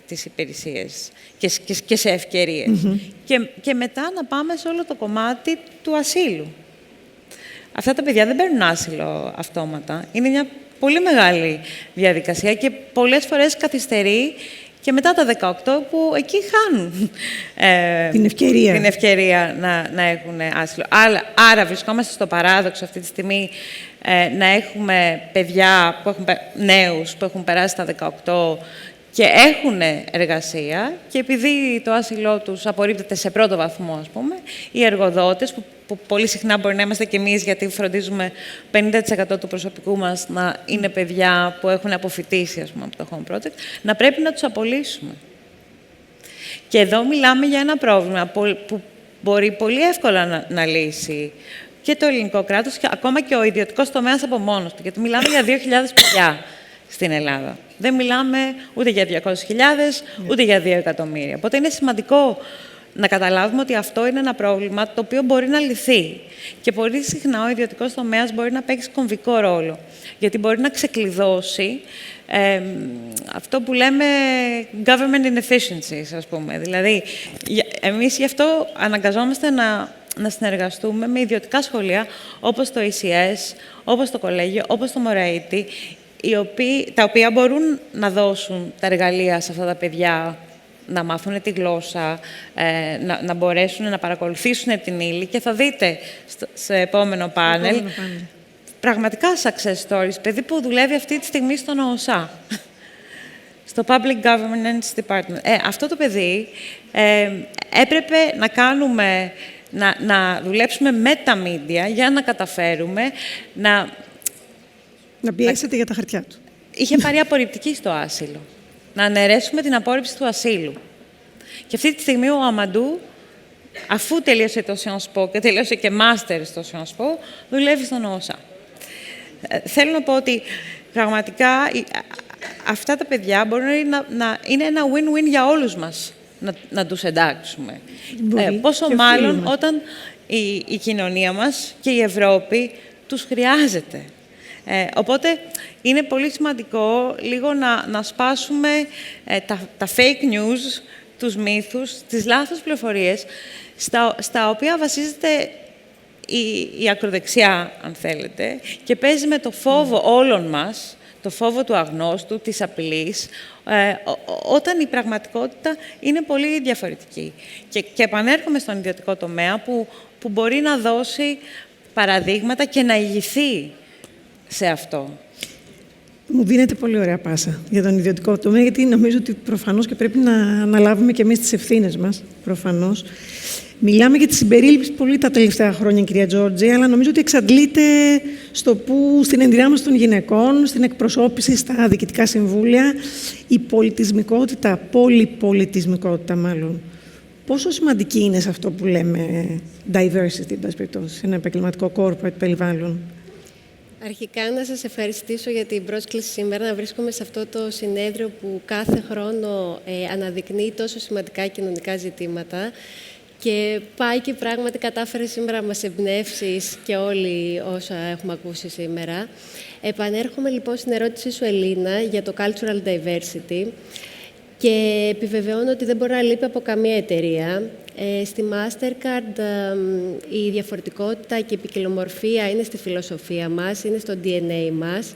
τις υπηρεσίες και σε ευκαιρίες. Και μετά να πάμε σε όλο το κομμάτι του ασύλου. Αυτά τα παιδιά δεν παίρνουν άσυλο αυτόματα. Είναι μια πολύ μεγάλη διαδικασία και πολλές φορές καθυστερεί και μετά τα 18 που εκεί χάνουν την ευκαιρία να έχουν άσυλο. Άρα βρισκόμαστε στο παράδοξο αυτή τη στιγμή να έχουμε παιδιά, νέους που έχουν περάσει τα 18 και έχουν εργασία και επειδή το άσυλό τους απορρίπτεται σε πρώτο βαθμό, ας πούμε, οι εργοδότες, που πολύ συχνά μπορεί να είμαστε κι εμείς, γιατί φροντίζουμε 50% του προσωπικού μας να είναι παιδιά που έχουν αποφοιτήσει, ας πούμε, από το Home Project, να πρέπει να τους απολύσουμε. Και εδώ μιλάμε για ένα πρόβλημα που μπορεί πολύ εύκολα να λύσει και το ελληνικό κράτος και ακόμα και ο ιδιωτικός τομέας από μόνος του. Γιατί μιλάμε για 2.000 παιδιά στην Ελλάδα. Δεν μιλάμε ούτε για 200.000, ούτε για 2 εκατομμύρια. Οπότε είναι σημαντικό να καταλάβουμε ότι αυτό είναι ένα πρόβλημα το οποίο μπορεί να λυθεί. Και πολύ συχνά ο ιδιωτικός τομέας μπορεί να παίξει κομβικό ρόλο. Γιατί μπορεί να ξεκλειδώσει αυτό που λέμε government inefficiencies, ας πούμε. Δηλαδή, εμείς γι' αυτό αναγκαζόμαστε να συνεργαστούμε με ιδιωτικά σχολεία, όπως το ECS, όπως το Κολέγιο, όπως το Μωραΐτη, τα οποία μπορούν να δώσουν τα εργαλεία σε αυτά τα παιδιά, να μάθουν τη γλώσσα, να μπορέσουν να παρακολουθήσουν την ύλη και θα δείτε σε επόμενο πάνελ πραγματικά success stories, παιδί που δουλεύει αυτή τη στιγμή στον ΟΟΣΑ, στο Public Governance Department. Αυτό το παιδί έπρεπε να δουλέψουμε με τα media για να καταφέρουμε να πιέσετε για τα χαρτιά του. Είχε πάρει απορριπτική στο άσυλο. Να αναιρέσουμε την απόρριψη του ασύλου. Και αυτή τη στιγμή ο Αμαντού, αφού τελείωσε το Sciences Po και τελείωσε και μάστερ στο Sciences Po, δουλεύει στον ΟΟΣΑ. Θέλω να πω ότι πραγματικά αυτά τα παιδιά μπορεί να είναι ένα win-win για όλους μας να τους εντάξουμε. Πόσο μάλλον όταν η κοινωνία μας και η Ευρώπη τους χρειάζεται. Οπότε είναι πολύ σημαντικό λίγο να σπάσουμε τα fake news, τους μύθους, τις λάθος πληροφορίες, στα οποία βασίζεται η ακροδεξιά, αν θέλετε, και παίζει με το φόβο όλων μας, το φόβο του αγνώστου, της απειλής, όταν η πραγματικότητα είναι πολύ διαφορετική. Και επανέρχομαι στον ιδιωτικό τομέα που μπορεί να δώσει παραδείγματα και να ηγηθεί σε αυτό. Μου δίνετε πολύ ωραία πάσα για τον ιδιωτικό τομέα, γιατί νομίζω ότι προφανώς και πρέπει να αναλάβουμε και εμείς τις ευθύνες μας, προφανώς. Μιλάμε για τη συμπερίληψη πολύ τα τελευταία χρόνια, κυρία Τζόρτζη, αλλά νομίζω ότι εξαντλείται στην ενδυνάμωση των γυναικών, στην εκπροσώπηση στα διοικητικά συμβούλια, η πολιτισμικότητα, πολυπολιτισμικότητα μάλλον. Πόσο σημαντική είναι σε αυτό που λέμε diversity, σε ένα επαγγελματικό corporate περιβάλλον? Αρχικά να σας ευχαριστήσω για την πρόσκληση σήμερα να βρίσκομαι σε αυτό το συνέδριο που κάθε χρόνο αναδεικνύει τόσο σημαντικά κοινωνικά ζητήματα και πάει και πράγματι κατάφερε σήμερα να μας εμπνεύσεις και όλοι όσα έχουμε ακούσει σήμερα. Επανέρχομαι λοιπόν στην ερώτησή σου, Ελίνα, για το cultural diversity και επιβεβαιώνω ότι δεν μπορεί να λείπει από καμία εταιρεία. Στη Mastercard η διαφορετικότητα και η ποικιλομορφία είναι στη φιλοσοφία μας, είναι στο DNA μας,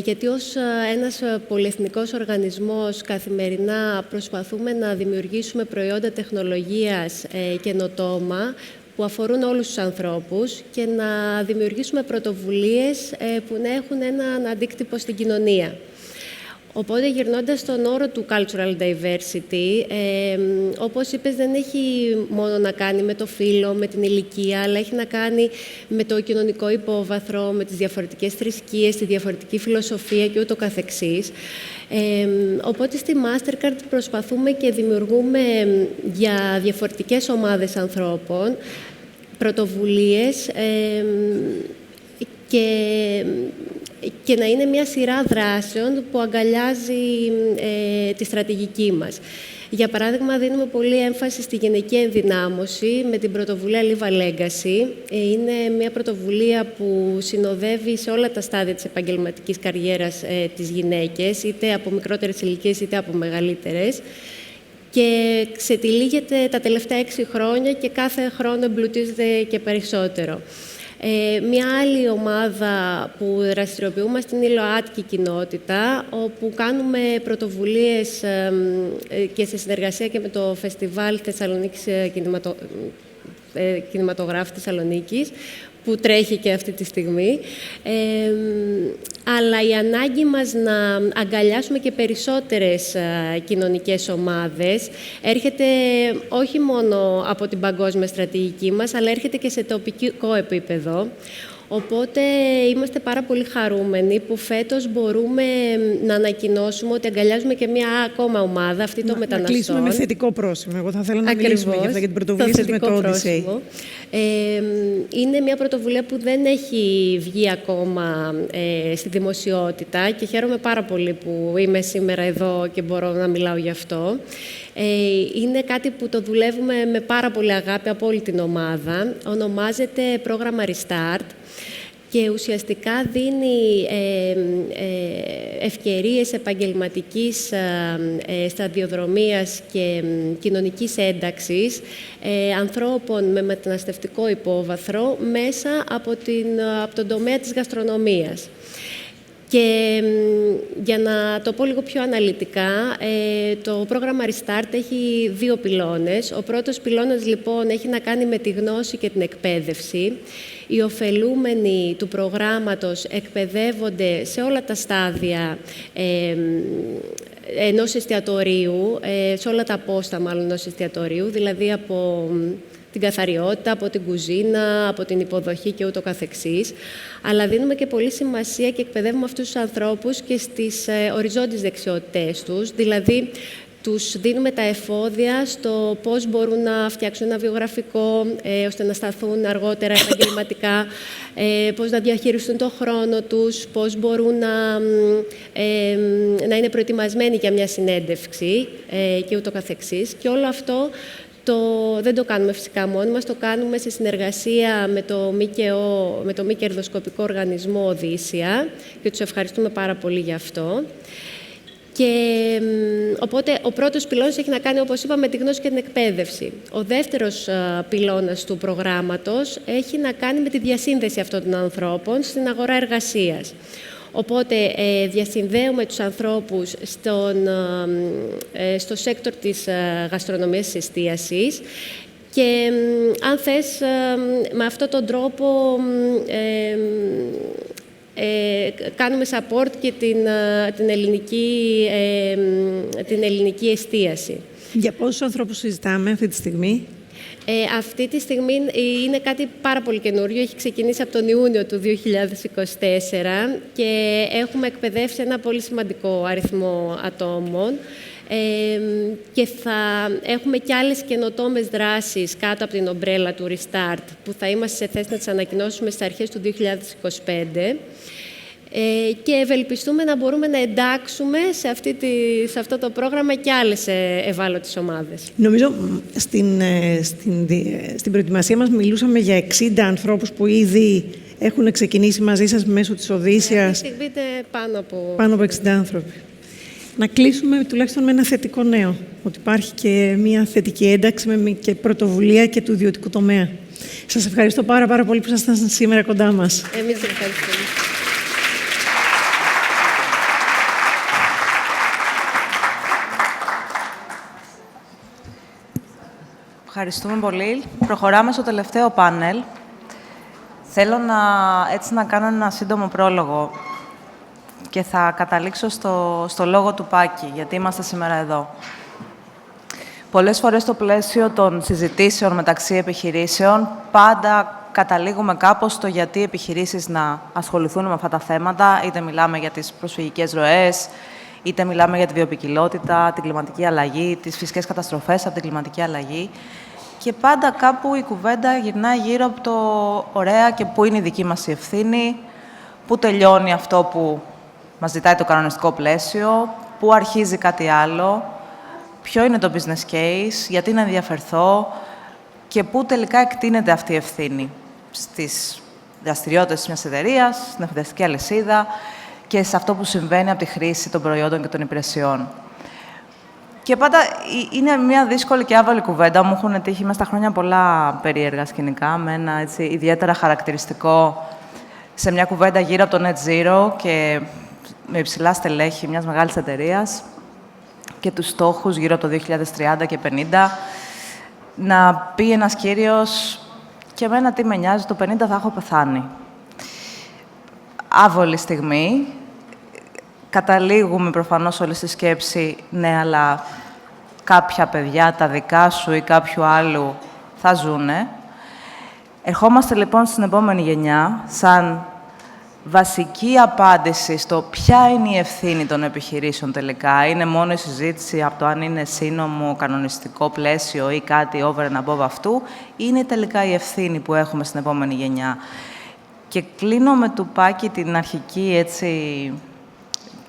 γιατί ως ένας πολυεθνικός οργανισμός καθημερινά προσπαθούμε να δημιουργήσουμε προϊόντα τεχνολογίας καινοτόμα που αφορούν όλους τους ανθρώπους και να δημιουργήσουμε πρωτοβουλίες που να έχουν έναν αντίκτυπο στην κοινωνία. Οπότε, γυρνώντας στον όρο του cultural diversity, όπως είπες, δεν έχει μόνο να κάνει με το φύλο, με την ηλικία, αλλά έχει να κάνει με το κοινωνικό υπόβαθρο, με τις διαφορετικές θρησκείες, τη διαφορετική φιλοσοφία και ούτω καθεξής. Οπότε, στη Mastercard προσπαθούμε και δημιουργούμε για διαφορετικές ομάδες ανθρώπων πρωτοβουλίες και να είναι μια σειρά δράσεων που αγκαλιάζει τη στρατηγική μας. Για παράδειγμα, δίνουμε πολύ έμφαση στη γυναική ενδυνάμωση με την πρωτοβουλία Live a Legacy. Είναι μια πρωτοβουλία που συνοδεύει σε όλα τα στάδια της επαγγελματικής καριέρας τις γυναίκες, είτε από μικρότερες ηλικίες είτε από μεγαλύτερες. Και ξετυλίγεται τα τελευταία 6 χρόνια και κάθε χρόνο εμπλουτίζεται και περισσότερο. Μια άλλη ομάδα που δραστηριοποιούμαστε είναι η ΛΟΑΤΚΙ κοινότητα, όπου κάνουμε πρωτοβουλίες και σε συνεργασία και με το Φεστιβάλ Θεσσαλονίκης Κινηματογράφου Θεσσαλονίκης, που τρέχει και αυτή τη στιγμή. Αλλά η ανάγκη μας να αγκαλιάσουμε και περισσότερες κοινωνικές ομάδες έρχεται όχι μόνο από την παγκόσμια στρατηγική μας, αλλά έρχεται και σε τοπικό επίπεδο. Οπότε είμαστε πάρα πολύ χαρούμενοι που φέτος μπορούμε να ανακοινώσουμε ότι αγκαλιάζουμε και μια ακόμα ομάδα, αυτή των μεταναστών. Να κλείσουμε με θετικό πρόσημο. Εγώ θα ήθελα να μιλήσουμε για την πρωτοβουλία σας με το Odyssey. Είναι μια πρωτοβουλία που δεν έχει βγει ακόμα στη δημοσιότητα και χαίρομαι πάρα πολύ που είμαι σήμερα εδώ και μπορώ να μιλάω γι' αυτό. Είναι κάτι που το δουλεύουμε με πάρα πολύ αγάπη από όλη την ομάδα. Ονομάζεται πρόγραμμα Restart και ουσιαστικά δίνει ευκαιρίες επαγγελματικής σταδιοδρομίας και κοινωνικής ένταξης ανθρώπων με μεταναστευτικό υπόβαθρο μέσα από τον τομέα της γαστρονομίας. Και για να το πω λίγο πιο αναλυτικά, το πρόγραμμα Restart έχει 2 πυλώνες. Ο πρώτος πυλώνας, λοιπόν, έχει να κάνει με τη γνώση και την εκπαίδευση. Οι ωφελούμενοι του προγράμματος εκπαιδεύονται σε όλα τα στάδια ενός εστιατορίου, σε όλα τα πόστα μάλλον ενός εστιατορίου, δηλαδή από την καθαριότητα, από την κουζίνα, από την υποδοχή και ούτω καθεξής. Αλλά δίνουμε και πολύ σημασία και εκπαιδεύουμε αυτούς τους ανθρώπους και στις οριζόντιες δεξιότητές τους, δηλαδή τους δίνουμε τα εφόδια στο πώς μπορούν να φτιάξουν ένα βιογραφικό, ώστε να σταθούν αργότερα επαγγελματικά, πώς να διαχειριστούν τον χρόνο τους, πώς μπορούν να είναι προετοιμασμένοι για μια συνέντευξη και ούτω καθεξής. Και όλο αυτό δεν το κάνουμε φυσικά μόνοι μας, το κάνουμε σε συνεργασία με το μη κερδοσκοπικό οργανισμό Οδύσσια και τους ευχαριστούμε πάρα πολύ γι' αυτό. Οπότε ο πρώτος πυλώνας έχει να κάνει, όπως είπαμε, με τη γνώση και την εκπαίδευση. Ο δεύτερος πυλώνας του προγράμματος έχει να κάνει με τη διασύνδεση αυτών των ανθρώπων στην αγορά εργασίας. Οπότε διασυνδέουμε τους ανθρώπους στο σέκτορ της γαστρονομίας της εστίασης και αν θες με αυτόν τον τρόπο κάνουμε support και την ελληνική εστίαση. Για πόσους ανθρώπους συζητάμε αυτή τη στιγμή? Αυτή τη στιγμή είναι κάτι πάρα πολύ καινούριο. Έχει ξεκινήσει από τον Ιούνιο του 2024 και έχουμε εκπαιδεύσει ένα πολύ σημαντικό αριθμό ατόμων και θα έχουμε και άλλες καινοτόμες δράσεις κάτω από την ομπρέλα του Restart που θα είμαστε σε θέση να τις ανακοινώσουμε στις αρχές του 2025. Και ευελπιστούμε να μπορούμε να εντάξουμε σε αυτό το πρόγραμμα και άλλες ευάλωτες ομάδες. Νομίζω στην προετοιμασία μας μιλούσαμε για 60 ανθρώπους που ήδη έχουν ξεκινήσει μαζί σας μέσω της Οδύσσιας. Αυτή τη στιγμή είναι πάνω από 60 άνθρωποι. Να κλείσουμε τουλάχιστον με ένα θετικό νέο, ότι υπάρχει και μια θετική ένταξη και πρωτοβουλία και του ιδιωτικού τομέα. Σας ευχαριστώ πάρα πολύ που ήσασταν σήμερα κοντά μας. Εμείς ευχαριστούμε. Ευχαριστούμε πολύ. Προχωράμε στο τελευταίο πάνελ. Θέλω να κάνω ένα σύντομο πρόλογο και θα καταλήξω στο λόγο του Πάκη, γιατί είμαστε σήμερα εδώ. Πολλές φορές στο πλαίσιο των συζητήσεων μεταξύ επιχειρήσεων, πάντα καταλήγουμε κάπως στο γιατί οι επιχειρήσεις να ασχοληθούν με αυτά τα θέματα, είτε μιλάμε για τις προσφυγικές ροές, είτε μιλάμε για τη βιοποικιλότητα, την κλιματική αλλαγή, τις φυσικές καταστροφές από την κλιματική αλλαγή. Και πάντα κάπου η κουβέντα γυρνάει γύρω από το ωραία και πού είναι η δική μας η ευθύνη, πού τελειώνει αυτό που μας ζητάει το κανονιστικό πλαίσιο, πού αρχίζει κάτι άλλο, ποιο είναι το business case, γιατί να ενδιαφερθώ και πού τελικά εκτείνεται αυτή η ευθύνη στις δραστηριότητες μιας εταιρείας, στην εφηδιαστική αλυσίδα και σε αυτό που συμβαίνει από τη χρήση των προϊόντων και των υπηρεσιών. Και πάντα είναι μια δύσκολη και άβολη κουβέντα. Μου έχουν τύχει μέσα στα χρόνια πολλά περίεργα σκηνικά, με ένα έτσι, ιδιαίτερα χαρακτηριστικό σε μια κουβέντα γύρω από το Net Zero και με υψηλά στελέχη μιας μεγάλης εταιρείας και τους στόχους γύρω από το 2030 και 50, να πει ένας κύριος «Και εμένα τι με νοιάζει, το 50 θα έχω πεθάνει». Άβολη στιγμή. Καταλήγουμε προφανώς όλοι στη σκέψη «Ναι, αλλά κάποια παιδιά, τα δικά σου ή κάποιου άλλου, θα ζούνε». Ερχόμαστε λοιπόν στην επόμενη γενιά, σαν βασική απάντηση στο ποια είναι η ευθύνη των επιχειρήσεων τελικά. Είναι μόνο η συζήτηση από το αν είναι σύνομο, κανονιστικό πλαίσιο ή κάτι over and above αυτού, είναι τελικά η ευθύνη που έχουμε στην επόμενη γενιά. Και κλείνω με του Πάκη την αρχική, έτσι,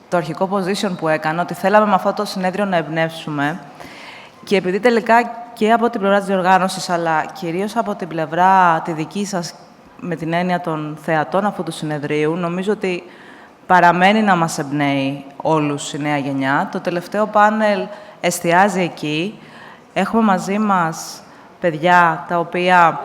το αρχικό position που έκανα, ότι θέλαμε με αυτό το συνέδριο να εμπνεύσουμε. Και επειδή τελικά και από την πλευρά της διοργάνωσης, αλλά κυρίως από την πλευρά τη δική σας, με την έννοια των θεατών αυτού του συνεδρίου, νομίζω ότι παραμένει να μας εμπνέει όλους η νέα γενιά. Το τελευταίο πάνελ εστιάζει εκεί. Έχουμε μαζί μας παιδιά τα οποία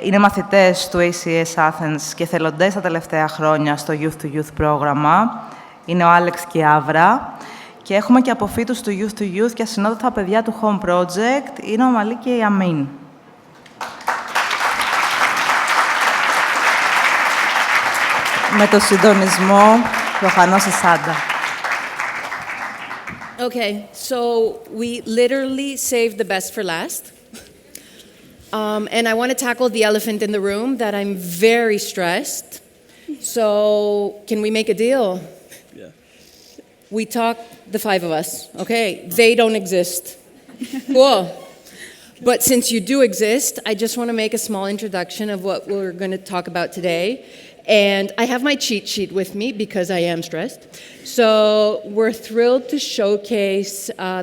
είναι μαθητές του ACS Athens και θελοντές τα τελευταία χρόνια στο Youth to Youth πρόγραμμα. Είναι ο Άλεξ και η Άβρα. Και έχουμε και αποφύτους του Youth to Youth και ασυνόδευτα παιδιά του Home Project. Είναι ο Μαλή και η Αμίν. Με το συντονισμό προφανώς η Σάντα. Okay, so we literally saved the best for last. And I want to tackle the elephant in the room that I'm very stressed. So can we make a deal? Yeah. We talk, the five of us, okay? They don't exist. Cool. But since you do exist, I just want to make a small introduction of what we're going to talk about today. And I have my cheat sheet with me because I am stressed. So we're thrilled to showcase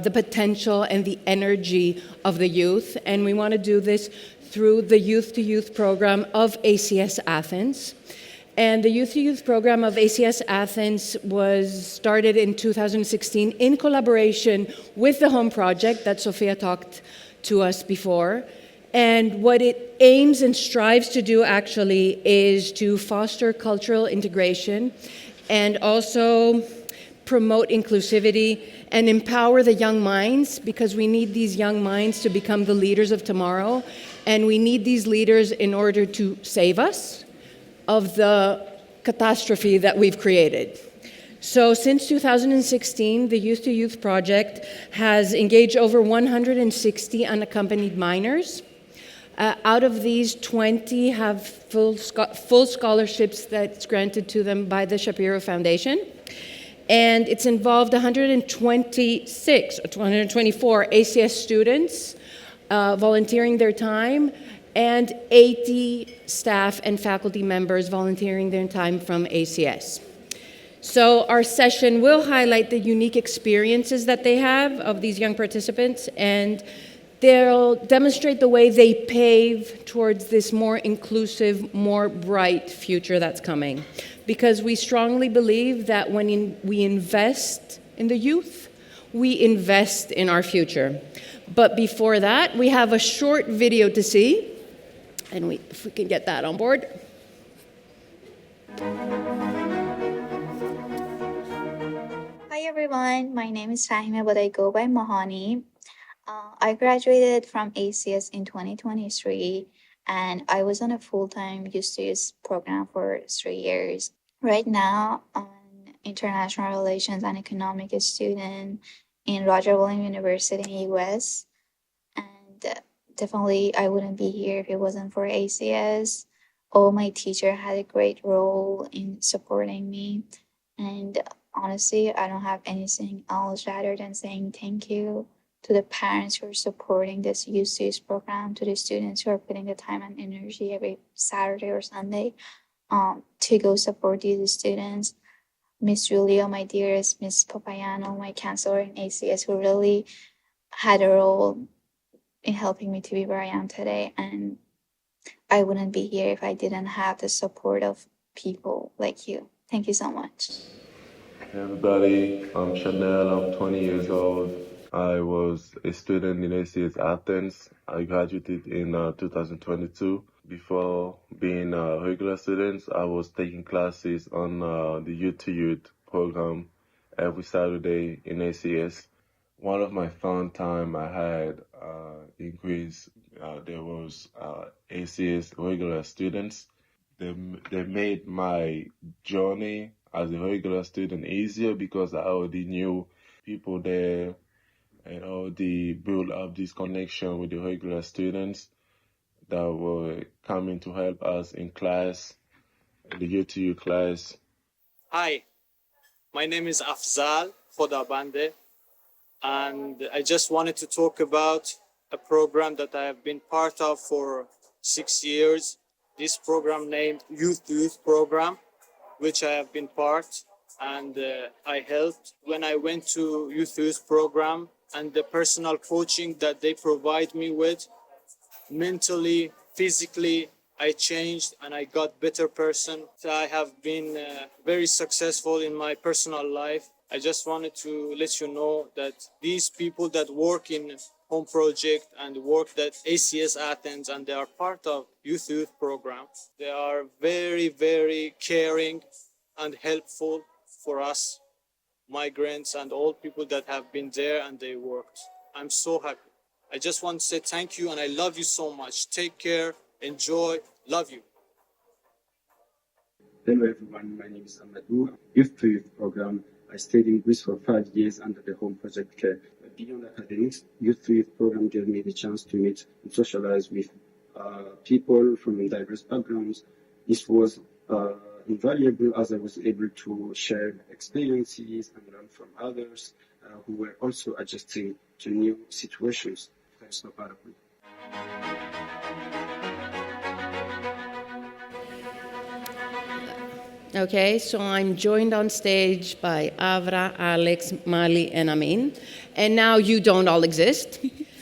the potential and the energy of the youth. And we want to do this through the Youth to Youth program of ACS Athens. And the Youth to Youth program of ACS Athens was started in 2016 in collaboration with the Home Project that Sophia talked to us before. And what it aims and strives to do, actually, is to foster cultural integration and also promote inclusivity and empower the young minds, because we need these young minds to become the leaders of tomorrow. And we need these leaders in order to save us of the catastrophe that we've created. So since 2016, the Youth to Youth project has engaged over 160 unaccompanied minors. Out of these, 20 have full scholarships that's granted to them by the Shapiro Foundation. And it's involved 126 or 224 ACS students volunteering their time, and 80 staff and faculty members volunteering their time from ACS. So our session will highlight the unique experiences that they have of these young participants, and they'll demonstrate the way they pave towards this more inclusive, more bright future that's coming. Because we strongly believe that when we invest in the youth, we invest in our future. But before that, we have a short video to see, and if we can get that on board. Hi everyone, my name is Fahima, but I go by Mahani. I graduated from ACS in 2023, and I was on a full-time Youth to Youth program for 3 years. Right now, I'm an international relations and economics student in Roger Williams University in the US. And definitely, I wouldn't be here if it wasn't for ACS. All my teachers had a great role in supporting me. And honestly, I don't have anything else rather than saying thank you to the parents who are supporting this Youth to Youth program, to the students who are putting the time and energy every Saturday or Sunday. to go support these students. Miss Julia, my dearest, Miss Papayano, my counselor in ACS, who really had a role in helping me to be where I am today. And I wouldn't be here if I didn't have the support of people like you. Thank you so much. Hey everybody, I'm Chanel, I'm 20 years old. I was a student in ACS Athens. I graduated in 2022. Before being a regular student, I was taking classes on the Youth to Youth program every Saturday in ACS. One of my fun time I had in Greece, there was ACS regular students. They made my journey as a regular student easier because I already knew people there and already built up this connection with the regular students that were coming to help us in class, in the UTU class. Hi, my name is Afzal Khodabande, and I just wanted to talk about a program that I have been part of for 6 years. This program named Youth to Youth program, which I have been part, and I helped when I went to Youth to Youth program, and the personal coaching that they provide me with, mentally, physically, I changed and I got better person. So I have been very successful in my personal life. I just wanted to let you know that these people that work in Home Project and work at ACS Athens and they are part of Youth to Youth program, they are very, very caring and helpful for us migrants and all people that have been there and they worked. I'm so happy. I just want to say thank you and I love you so much. Take care, enjoy, love you. Hello everyone, my name is Amadou. Youth to Youth program. I stayed in Greece for 5 years under the Home Project Care. Beyond academics, Youth to Youth program gave me the chance to meet and socialize with people from diverse backgrounds. This was invaluable as I was able to share experiences and learn from others who were also adjusting to new situations. Ευχαριστώ πάρα πολύ. Okay, so I'm joined on stage by Avra, Alex, Mali, and Amin. And now you don't all exist.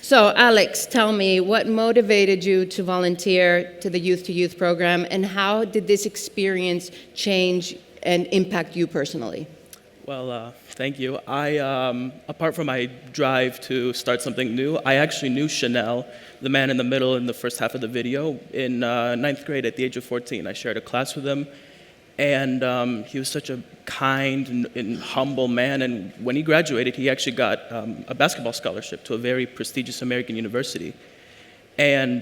So Alex, tell me, what motivated you to volunteer to the Youth to Youth program, and how did this experience change and impact you personally? Well, thank you. Apart from my drive to start something new, I actually knew Chanel, the man in the middle in the first half of the video, in 9th grade at the age of 14. I shared a class with him, and he was such a kind and humble man. And when he graduated, he actually got a basketball scholarship to a very prestigious American university. And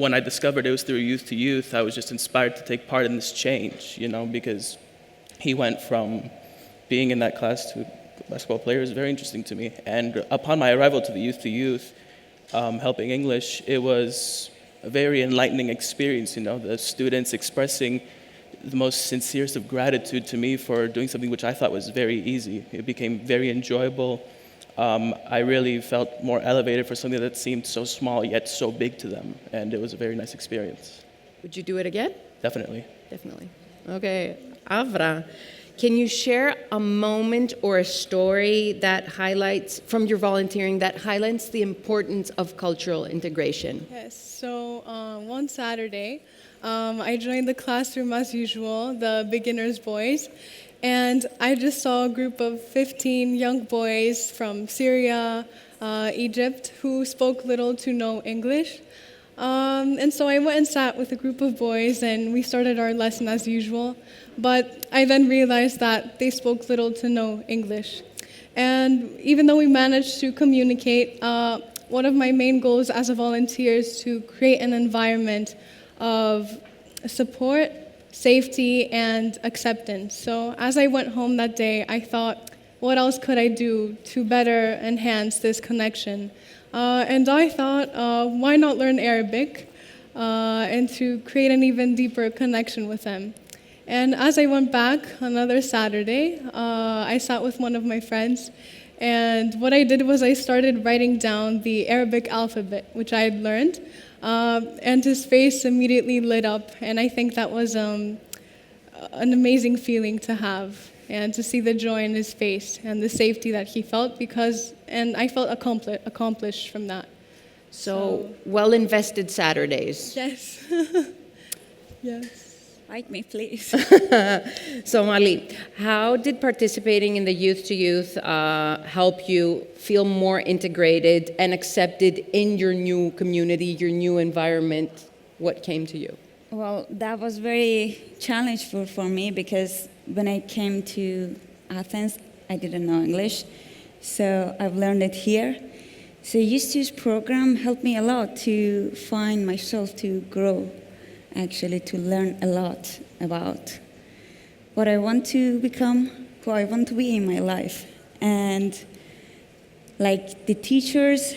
when I discovered it was through Youth to Youth, I was just inspired to take part in this change, because he went from being in that class to a basketball player is very interesting to me. And upon my arrival to the Youth to Youth, helping English, it was a very enlightening experience, the students expressing the most sincerest of gratitude to me for doing something which I thought was very easy. It became very enjoyable. I really felt more elevated for something that seemed so small yet so big to them, and it was a very nice experience. Would you do it again? Definitely. Definitely. Okay, Avra, can you share a moment or a story that highlights, from your volunteering, that highlights the importance of cultural integration? Yes, so one Saturday, I joined the classroom as usual, the beginners boys, and I just saw a group of 15 young boys from Syria, Egypt, who spoke little to no English. And so I went and sat with a group of boys and we started our lesson as usual, but I then realized that they spoke little to no English. And even though we managed to communicate, one of my main goals as a volunteer is to create an environment of support, safety, and acceptance. So as I went home that day, I thought, what else could I do to better enhance this connection? And I thought, why not learn Arabic and to create an even deeper connection with them? And as I went back another Saturday, I sat with one of my friends, and what I did was I started writing down the Arabic alphabet, which I had learned, and his face immediately lit up, and I think that was an amazing feeling to have, and to see the joy in his face and the safety that he felt, and I felt accomplished from that. So well invested Saturdays. Yes. Yes. Like me, please. So Mali, how did participating in the Youth to Youth help you feel more integrated and accepted in your new community, your new environment? What came to you? Well, that was very challenging for me because when I came to Athens, I didn't know English. So I've learned it here. So Youth to Youth program helped me a lot to find myself, to grow, actually, to learn a lot about what I want to become, who I want to be in my life. And like the teachers,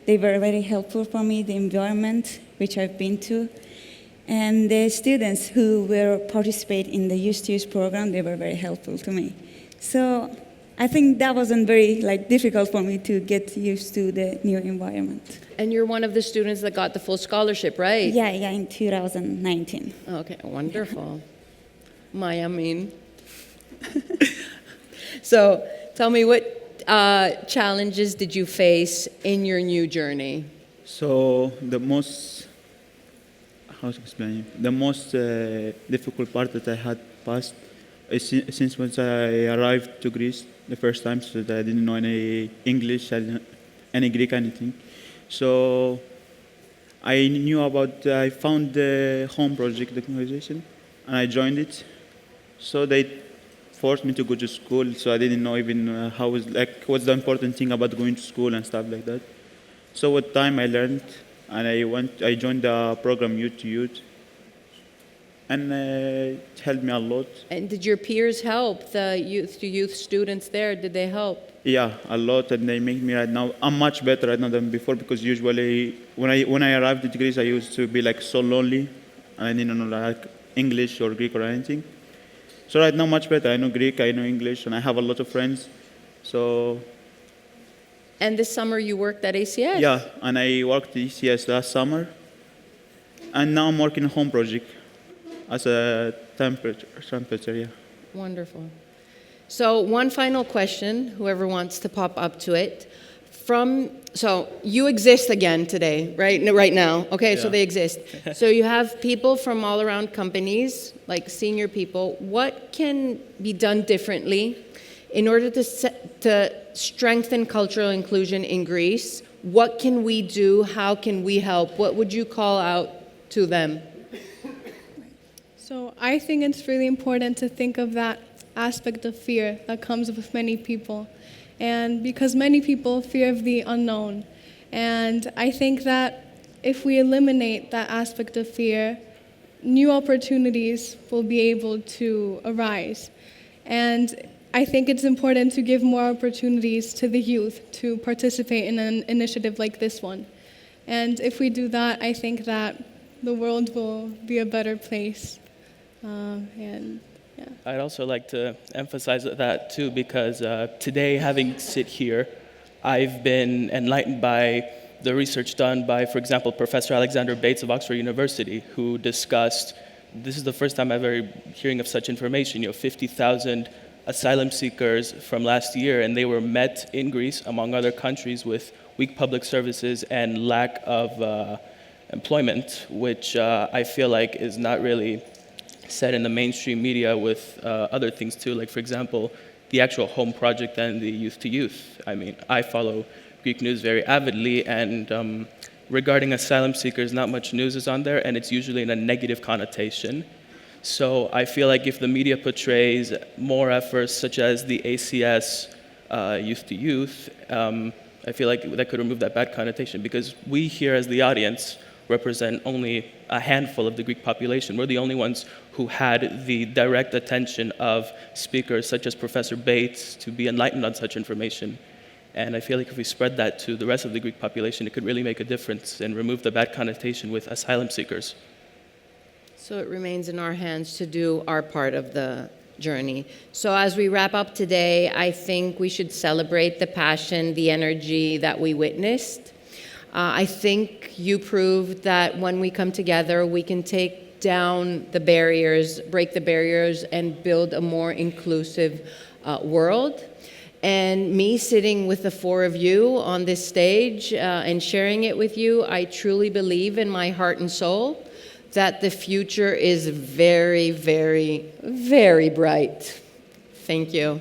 they were very helpful for me, the environment which I've been to. And the students who were participating in the Youth to Youth program, they were very helpful to me. So I think that wasn't very difficult for me to get used to the new environment. And you're one of the students that got the full scholarship, right? Yeah, in 2019. Okay, wonderful. Maya, mean. So tell me, what challenges did you face in your new journey? So the most, how to explain it? The most difficult part that I had passed is since once I arrived to Greece the first time, so that I didn't know any English, any Greek, anything. So I found the home project organization and I joined it. So they forced me to go to school, so I didn't know even what's the important thing about going to school and stuff like that. So with time I learned, and I joined the program Youth to Youth, and it helped me a lot. And did your peers help, the Youth to Youth students there? Did they help? Yeah, a lot, and they make me right now. I'm much better right now than before, because usually when I arrived in Greece, I used to be so lonely, and I didn't know English or Greek or anything. So right now, much better. I know Greek, I know English, and I have a lot of friends. So. And this summer you worked at ACS? Yeah, and I worked at ACS last summer, and now I'm working on a home project as a temperature, yeah. Wonderful. So one final question, whoever wants to pop up to it. So you exist again today, right? Right now. Okay, yeah. So they exist. So you have people from all around companies, like senior people. What can be done differently in order to strengthen cultural inclusion in Greece? What can we do? How can we help? What would you call out to them? So I think it's really important to think of that aspect of fear that comes with many people. And because many people fear of the unknown. And I think that if we eliminate that aspect of fear, new opportunities will be able to arise. And I think it's important to give more opportunities to the youth to participate in an initiative like this one. And if we do that, I think that the world will be a better place. I'd also like to emphasize that too, because today, having sit here, I've been enlightened by the research done by, for example, Professor Alexander Bates of Oxford University, who discussed, this is the first time I've ever hearing of such information, 50,000 asylum seekers from last year, and they were met in Greece, among other countries, with weak public services and lack of employment, which I feel like is not really said in the mainstream media, with other things too, like for example, the actual home project and the Youth to Youth. I mean, I follow Greek news very avidly, and regarding asylum seekers, not much news is on there, and it's usually in a negative connotation. So I feel like if the media portrays more efforts such as the ACS Youth to Youth, I feel like that could remove that bad connotation, because we here as the audience represent only a handful of the Greek population. We're the only ones who had the direct attention of speakers such as Professor Bates to be enlightened on such information. And I feel like if we spread that to the rest of the Greek population, it could really make a difference and remove the bad connotation with asylum seekers. So it remains in our hands to do our part of the journey. So as we wrap up today, I think we should celebrate the passion, the energy that we witnessed. I think you proved that when we come together, we can take down the barriers, break the barriers, and build a more inclusive world. And me sitting with the four of you on this stage and sharing it with you, I truly believe in my heart and soul that the future is very, very, very bright. Thank you.